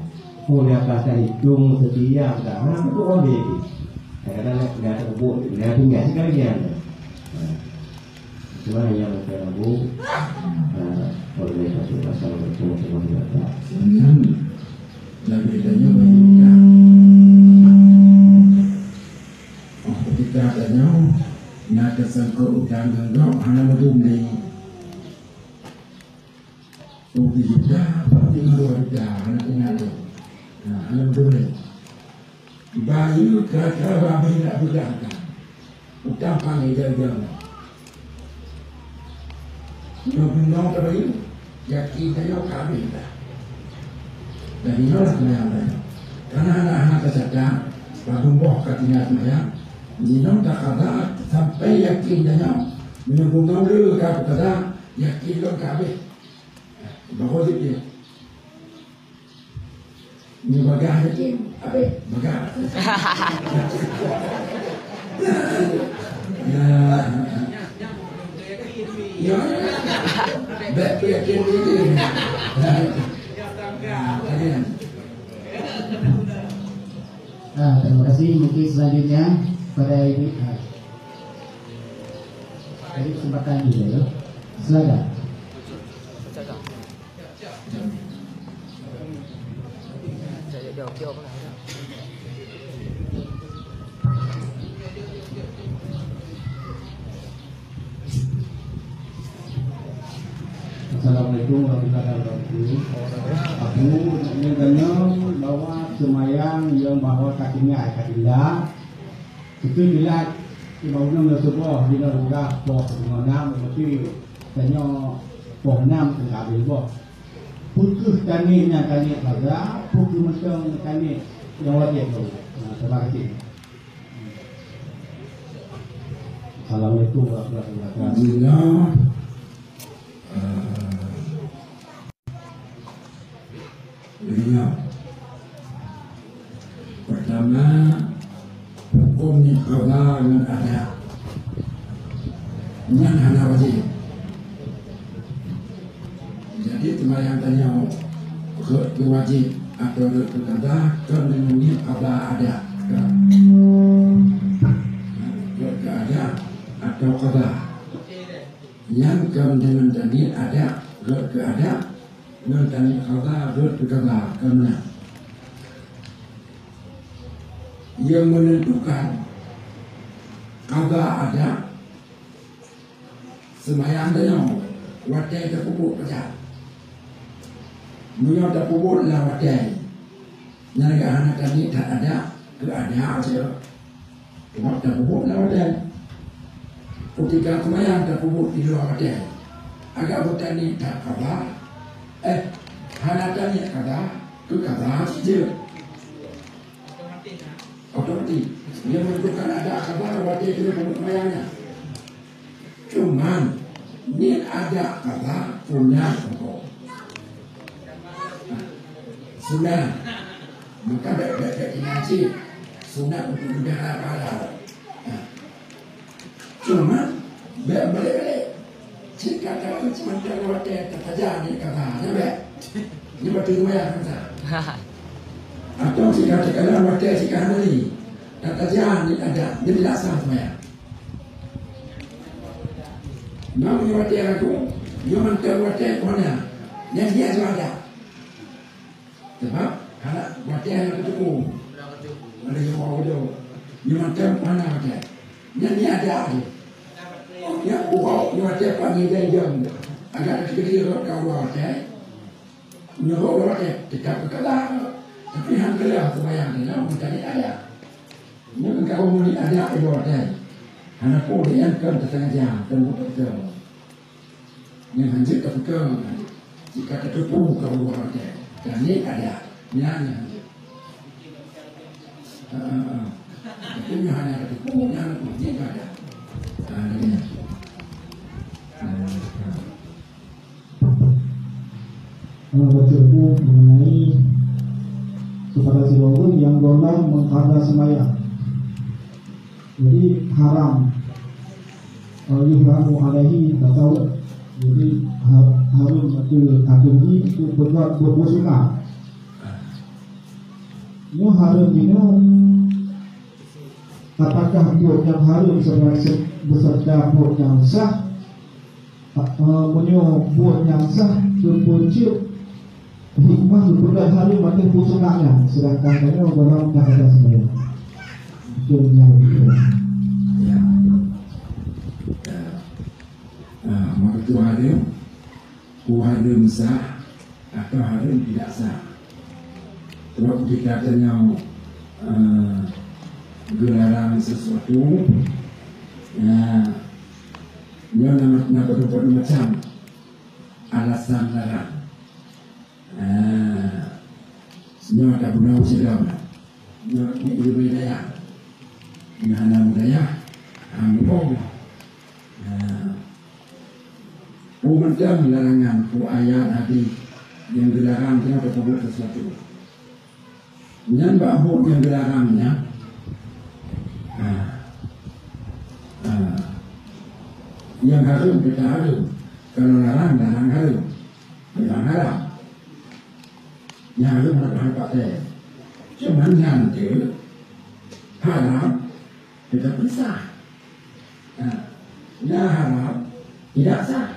Punya kata hidung setiap dah. Itu boleh. Kadang-kadang nggak terbuk, nggak tinggal sekalian. Cuma yang saya rabu, oleh satu pasal bertemu dengan dan bedanya kita. Ketika adanya nak kesangkut utang genggam, anak muda ni, ubi juga, pasti luar juga, anak ingat tu, anak muda ni. Bayu kata babi nak berangkat, utang panggil jalan. Yang benar terbaik, yakin saya kami dah. Dan inilah sebenarnya. Karena anak-anak kesadar, bagumbah katanya sebenarnya, minum tak ada sampai yakin dia. Minum bunga dulu kata yakin lo kami. Bagus dia. Ini bagah yakin, apa? Bagah. Ya, betul yakin ini. Terima kasih. Mungkin selanjutnya pada ini jadi kesempatan ini ya. Silakan. Assalamualaikum warahmatullahi wabarakatuh. Aku mendengar bahwa semayang yang bahawa kakinya kakinya itu bila bangunan sebuah bila rumah boh dengan mesti tanya boh enam tengah boh putus kaninya kani pada putus macam kani yang wajib tu. Terima kasih. Assalamualaikum warahmatullahi wabarakatuh. Pertama, hukumnya qada dan ada. Yang hana wajib. Jadi yang tanya ke wajib atau ke qada, kan dengan qada ada. Ke ada atau qada. Yang kemudian tadi ada ke ada. Nanti qada ke qada karena yang menentukan qada ada semayang dia watai terpupuk pecah. Munya terpupuk lah watai Yang anak tadi tak ada, ada saja. Cuma tak pupuk lah ada. Ketika kemayang tak pupuk di luar ada. Agak bertani tak kabar. Anak tadi kabar, tu kabar saja. Otomatis. Dia menentukan ada kabar wajah itu pupuk kemayangnya. Cuman ni ada kabar punya pokok. Sudah. Maka baik-baik ngaji sunat untuk negara halal. Cuma balik-balik jika kata cuma kalau ada tertaja ni kata baik ni betul ya kan atau jika kalau ada jika hari tertaja ni ada dia tidak sah ya namun wajah aku dia menteri wajah mana yang dia ada sebab kalau wajah yang ketuku ada yang mau dia menteri mana wajah yang dia ada yang buat wajah panggil dia jam agak kecil kau wajah nyuruh wajah tidak berkelah tapi hanggalah sembahyang dia mencari ayat ini kau muli ada itu wajah anak pun yang kan setengah jam dan betul yang hancur kepegang jika tertipu kau wajah dan ini ada nyanya itu hanya tertipu yang ini ada bercerita mengenai kepada siapapun yang golong menghadap sembahyang. Jadi haram. Yuhramu alaihi atau jadi haram itu berbuat sunnah. Ini haram ini apakah buat yang haram beserta buat yang sah? Buat yang sah berpuncut hikmah berbuat haram atau sunnahnya, sedangkan kalau golong menghadap sembahyang. Itu yang maka itu haram sah atau haram tidak sah. Sebab jika katanya gelaran sesuatu, dia nak berbuat macam alasan larang. Semua tak benar sedang. Ini budaya, ini hanya budaya, ambil. Macam larangan, ayat hadis yang dilarang kenapa berbuat sesuatu. Yang bahawa yang dilarangnya, yang haram kita haram. Kalau larang haram, larang haram. Yang haram nak pakai. Cuma nanti haram kita pisah. Yang haram tidak sah.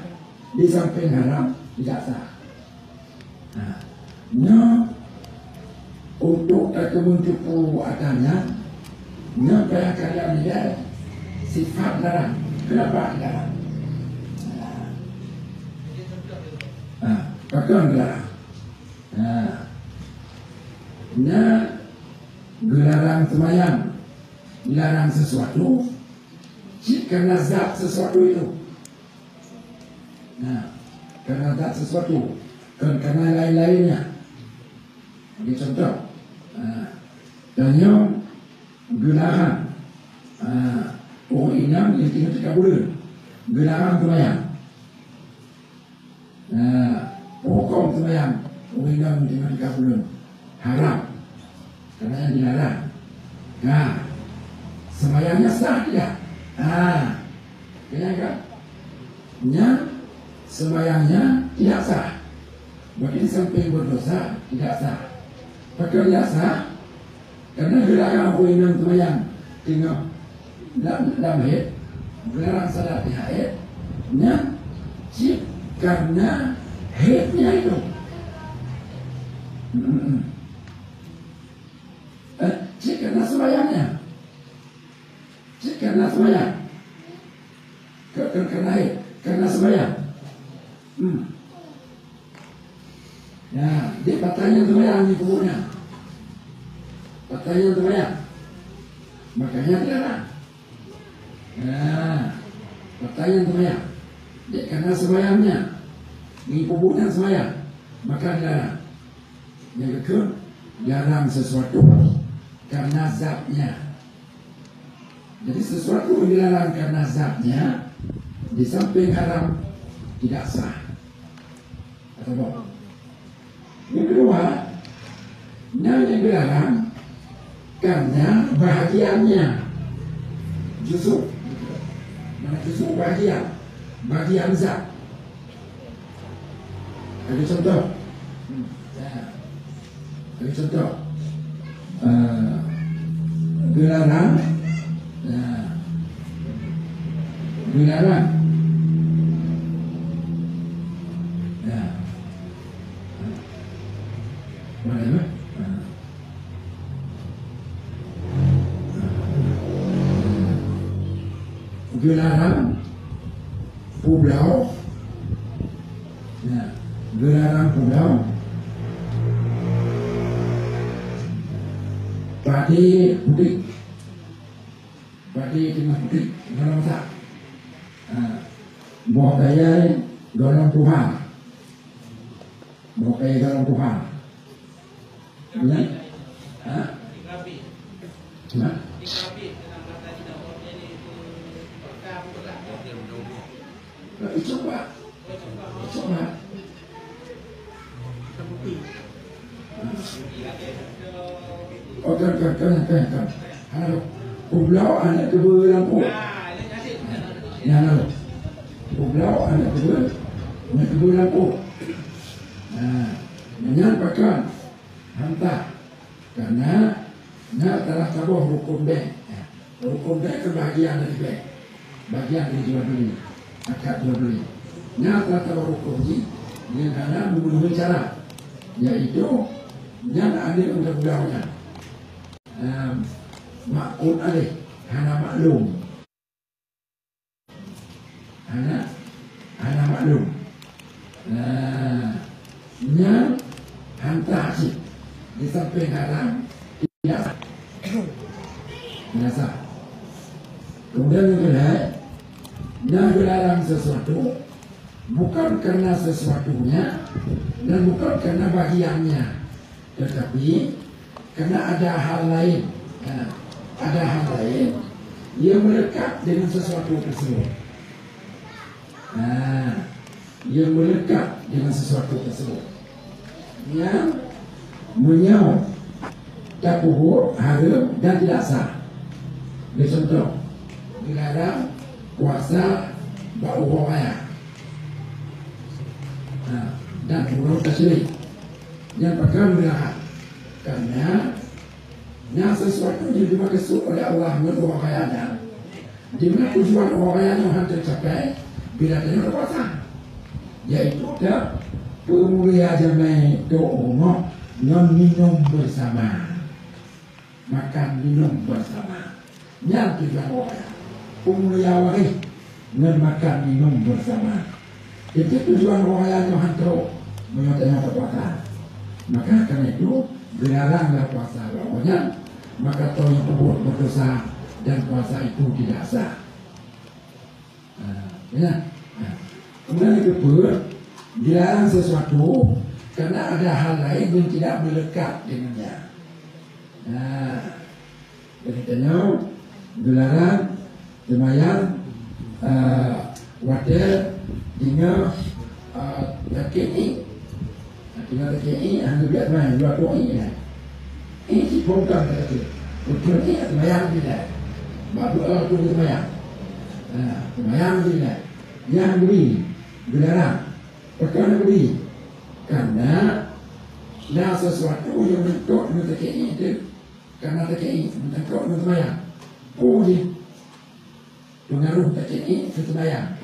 Di samping haram tidak sah. Untuk kemunculan adanya, kaya kalian lihat sifat larang. Kenapa larang? Pakaian larang. Gelarang sembahyang, larang sesuatu, karena zat sesuatu itu. Karena zat sesuatu, karena lain-lainnya. Bagi contoh, dan yang gelarang orang inam yang tinggal 3 bulan, gelarang sembahyang. Hukum sembahyang orang inam yang tinggal 3 bulan haram, karena yang dilarang. Sembahyangnya sah tidak? Kenapa? Sembahyangnya tidak sah. Bagi sampai berdosa tidak sah. Pakaian tidak sah karena gelarang orang inam sembahyang tinggal dalam haid, gelarang salat di haid, karena haidnya itu. Karena sembahyangnya, karena sembahyang, karena haid, karena sembahyang. Dia bertanya sembahyang di kuburnya. Pakaian sembahyang, makanya dilarang. Nah, pakaian sembahyang, karena sembahyangnya mengikuburkan sembahyang, maka dilarang. Yang kedua, dilarang sesuatu karena zatnya. Jadi sesuatu yang dilarang karena zatnya, di samping haram, tidak sah. Atau apa? Yang kedua, yang dilarang karena bahagiannya. Justru bahagian zat. Ada contoh. Ada contoh. Dilarang. Dilarang. Mana? Dilarang pulau, dilarang pulau padi putih, padi timah putih, dalam tak, bawa gaya dalam Tuhan, bawa gaya dalam Tuhan, ya, coba. Kan. Pulau anak kedua lampu. Pulau anak kedua lampu. Menyampaikan hantar karena telah tabuh hukum bank. Hukum bank kebahagiaan dari bank, bagian dari jual beli. Akad jual beli. Nyata tahu hukum ini yang karena memenuhi syarat, yaitu yang adil untuk pegawainya. Makul alih, hana maklum. Hana maklum. Yang hantar hasil di samping haram tidak sah. Tidak sah. Kemudian yang kedua, yang dilarang sesuatu bukan karena sesuatunya dan bukan karena bagiannya, tetapi karena ada hal lain. Ada hal lain yang melekat dengan sesuatu tersebut. Yang melekat dengan sesuatu tersebut, yang menyaut tabuh haram dan tidak sah. Contoh, dilarang puasa bau raya dan urut tasyirik yang bakal dilarang karena sesuatu yang dimaksud oleh Allah menurut rayanya, di mana tujuan rayanya akan tercapai bila dia berpuasa, yaitu pemulia jamai doa non minum bersama, makan minum bersama, yang tujuan raya pemulia waris non makan minum bersama. Itu tujuan raya yang hantu menyatakan berpuasa. Maka karena itu dilaranglah puasa. Pokoknya maka tahu yang berdosa dan puasa itu tidak sah. Kemudian yang kedua, dilarang sesuatu karena ada hal lain yang tidak melekat dengannya. Jadi dilarang sembahyang wadah dengan TKI. Dengan TKI hanya biar main dua ini. Ini si program itu. Betul ni sembahyang tidak. Baru Allah tu sembahyang. Sembahyang tidak. Yang beri dilarang. Perkara beri karena sesuatu yang bentuk dengan TKI itu, karena TKI bentuk dengan sembahyang. Boleh pengaruh TKI ke sembahyang.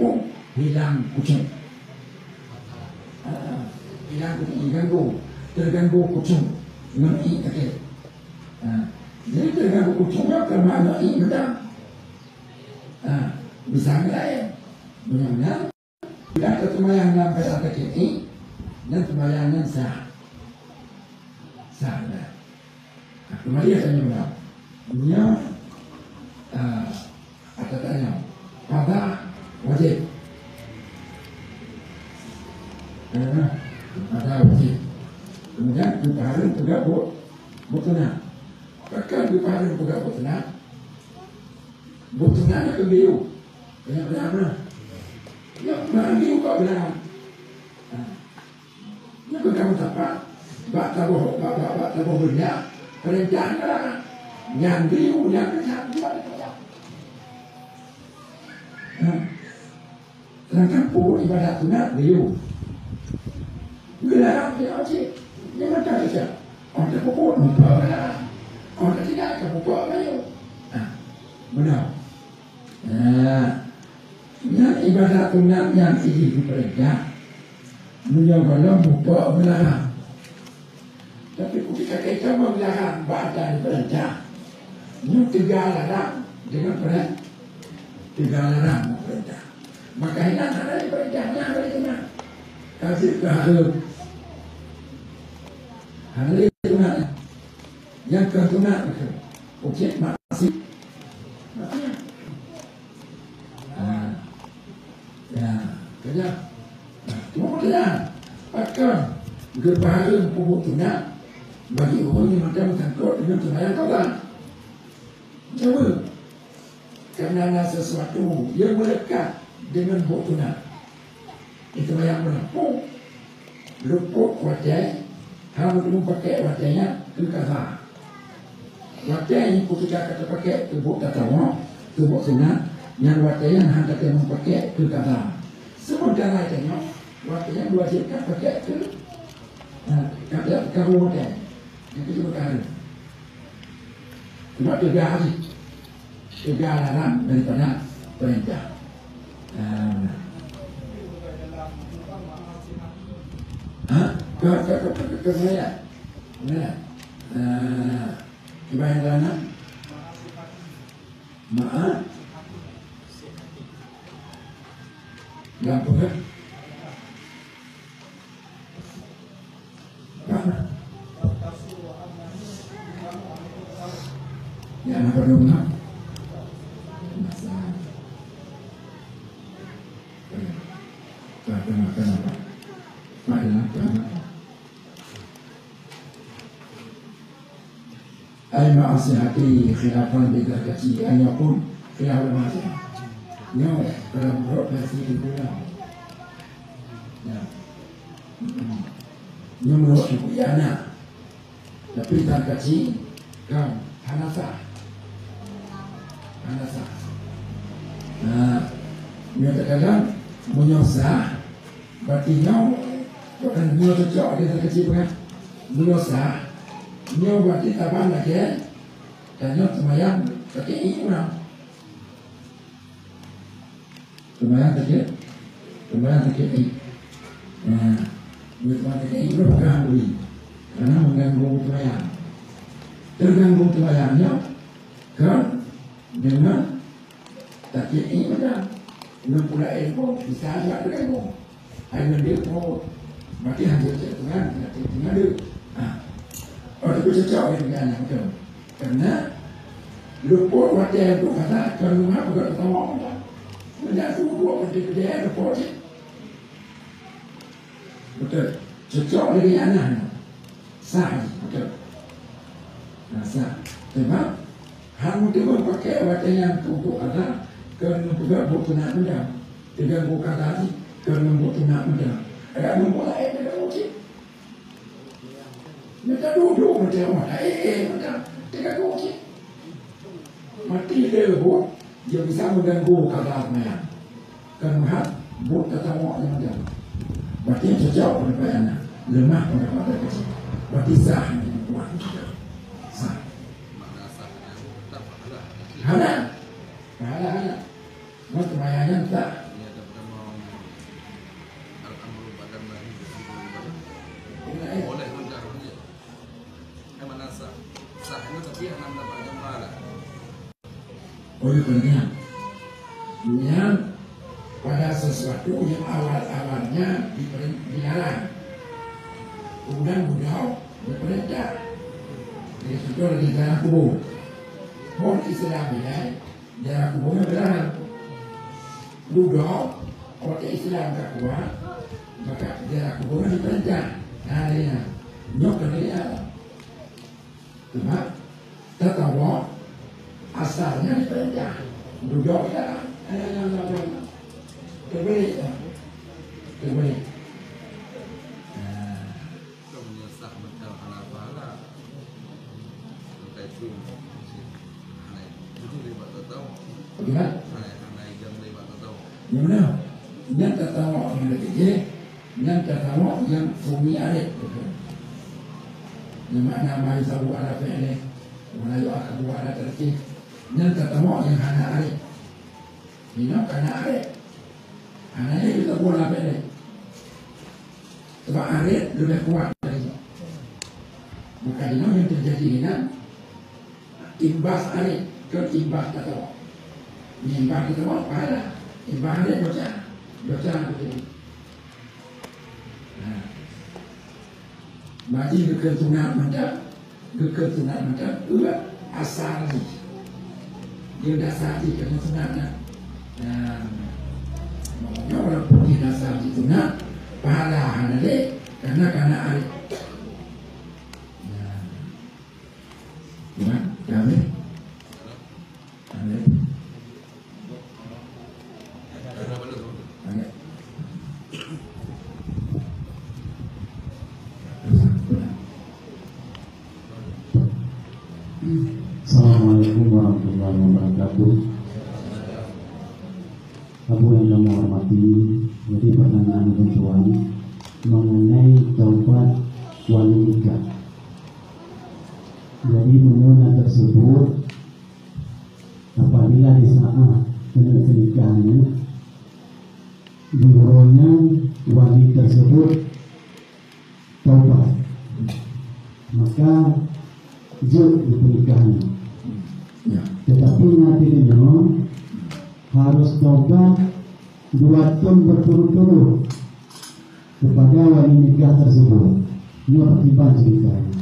Hilang kucing. Hilang kucing, terganggu kucing dengan TKI. Jadi terganggu kucingnya kerana i benar. Misalnya benar tidak kesembahyang dalam pada TKI dan sembahyangnya sah. Kembali tanya dia ada tanya pada wajib ada wajib kemudian dipaharin juga butuna bahkan dipaharin juga butuna ada kebiu banyak benar yang biu kok benar yang kamu dapat bak tabuh benda perencanaan yang biu yang sedangkan pokok ibadat sunat biu gelarang dia wajib dia macam saja orang pokok lupa benar orang tidak ke pokok biu benar yang ibadat sunat yang ini diperintah beliau kalau lupa benar tapi ketika kita melarang badan perintah ini tiga larang dengan perintah tiga larang perintah maka hilang ada perintahnya ada mana kasih ke hari tunat yang ke tunat itu objek masih ya kerja kemudian akan berbahagia pokok tunat bagi orang yang macam sangkut dengan sembahyang qada. Coba kerana sesuatu yang melekat dengan pokok tunat itu yang melepuk luput wajah harus pakai wajahnya ke qada. Wajah ini ketika kita pakai tubuh tatawuf tubuh sunat yang wajahnya hendak kita pakai ke qada. Sementara itu wajahnya diwajibkan pakai ke qada kamu wajah. Itu perkara. Cuma tiga larang daripada perintah. Ke saya, kebayang maaf, lampu kan? Ya, apa dong? Kenapa? أي معصيته خلافا بذكته أن يقول خلاف المعصية نوع dalam profesi dibilang menurut ibuana tapi tak kecil kan hanasa dia terkadang menyusah berarti nyau bukan nyau cocok dia terkecil kan menyusah nyau berarti taban lagi dan nyau semayang pakai orang semayang pakai Bukan itu berganggu karena mengganggu tuayang. Terganggu tuayangnya kan dengan tapi ini benar. Dengan pula ilmu bisa agak terganggu. Hanya dia mau mati hasil Tuhan, nanti tinggal dia. Orang itu cocok dengan yang betul. Karena luput wajah itu kata kalau rumah bukan ketemu orang. Menjadi dua kerja luput. Betul, cocok dengan anak sah, betul. Sah, sebab kamu tu pakai wajah yang untuk ada kerana juga butuh nak muda, tidak bukan tadi kerana butuh nak muda. Ada memulai dengan uji. Mereka duduk macam mana? Macam tidak uji. Mati dia buat, dia bisa mengganggu kata mereka. Kerana buat tertawa yang dia. Berarti cocok pada anak, lemah pada kecil. Berarti sah yang kuat juga. Sah. Hana. Maka bayangnya tak. Boleh mencar dia. Mana sah? Sahnya tapi yang dapat jumlah. Oleh kerana yang pada sesuatu yang awal-awalnya dilarang, kemudian budal diperintah. Itu lagi jalan kubur. Orang Islam ini jalan kuburnya berdarah. Duduk orang Islam tak kuat, maka jalan kuburnya dipanjang. Nah ini nyok dia. Cuma tertawa asalnya dipanjang. Duduk ya, terbalik. menyesah macam ala-ala sampai itu aneh itu lewat tahu Bagaimana? aneh jam lewat tahu Yang mana? Yang tertawa yang lebih yang tertawa yang bumi arit. Yang mana mai sabu ala fi'li, Melayu akabu ala terkih. Yang tertawa yang hana arit. Ini karena arit. Hana ini kita bola fi'li. Sebab arit lebih kuat dari itu. Maka ini yang terjadi ini imbas arit ke imbas tertawa. Imbas tertawa pada imbas arit baca begitu. Bagi keketunan macam asal ni. Dia dasar di keketunannya. Maknanya orang putih dasar itu nak pahala ada karena arit. Gimana? Kami? Assalamualaikum warahmatullahi wabarakatuh. Abu yang kami hormati, jadi pertanyaan tuan mengenai taubat wali nikah. Jadi menurut tersebut, apabila di saat pernikahannya diurutnya wali tersebut taubat, maka jauh di pernikahannya. Tetapi nantinya harus taubat 2 tahun berturut-turut kepada wali nikah tersebut. Ini pertimbangan ceritanya.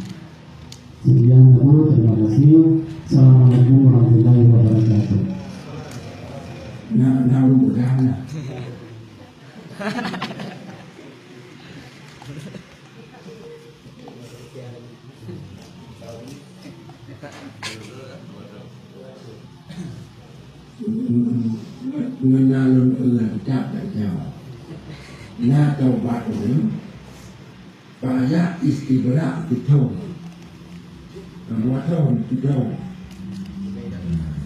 Sekian dulu, terima kasih. Assalamualaikum warahmatullahi wabarakatuh. Nah, mudah-mudahan. Menalun Allah dapat jawab. Nah taubat ini banyak istibrak itu. Kedua tahun itu.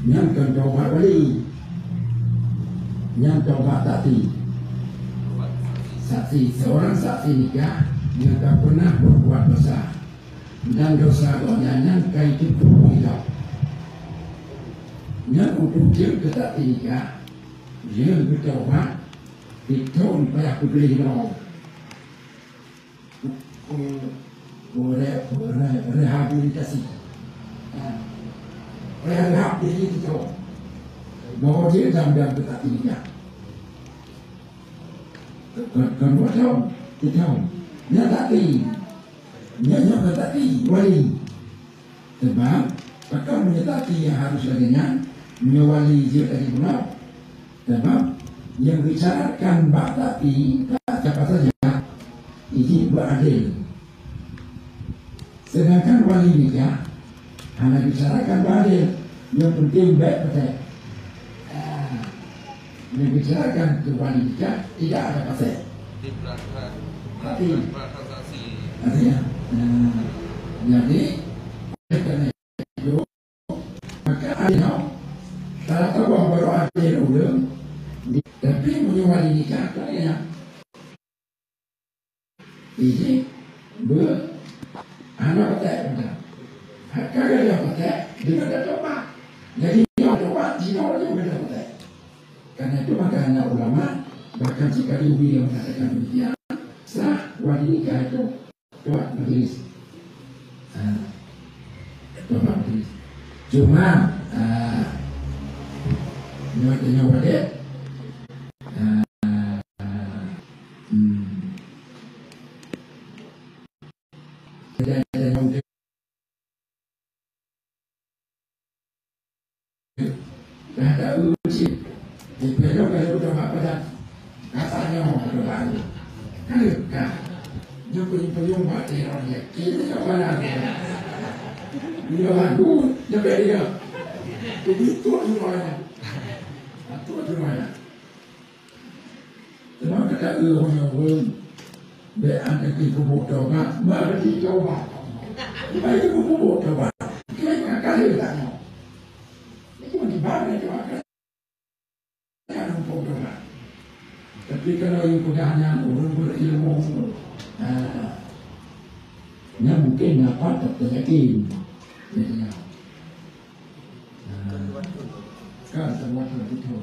Yang taubat wali, yang taubat saksi seorang saksi nikah yang tak pernah berbuat dosa dan dosa yang kaitu hidup. Yang untuk dia tak nikah, dia bertaubat, ditolong payah beli dong. Rehabilitasi, rehab diri itu bahwa dia dalam tak nikah. Kedua tahun, 3 tahun, dia tak wali. Sebab akan menyetaki yang harus laginya menyewali dia tadi pula. Sebab yang bicarakan tapi siapa saja ini beradil. Sedangkan wali nikah hanya bicarakan beradil, yang penting baik betul. Yang bicarakan ke wali nikah tidak ada pasal. Hati. Artinya, jadi kerana itu maka ada tak tahu baru ada ulang, tapi menyewali nikah kaya ini anak petek betul. Kalau dia petek, dia ada coba. Jadi dia coba, dia ada petek. Karena itu maka anak ulama bahkan jika diubi yang mengatakan demikian, sah wali nikah itu buat majelis. Cuma nyoba deh uji dipelok-pelok doa pada katanya doa kan yang paling mati orangnya kita mana dia lagu dia beri jadi tua semuanya Sebab kata orang ada di kubur doa, ada di doa. Baik di kubur doa, kita kali tak. Itu di mana doa kan? Kubur doa. Tapi kalau yang pudahnya orang berilmu, yang mungkin dapat terjadi. Kan semua itu.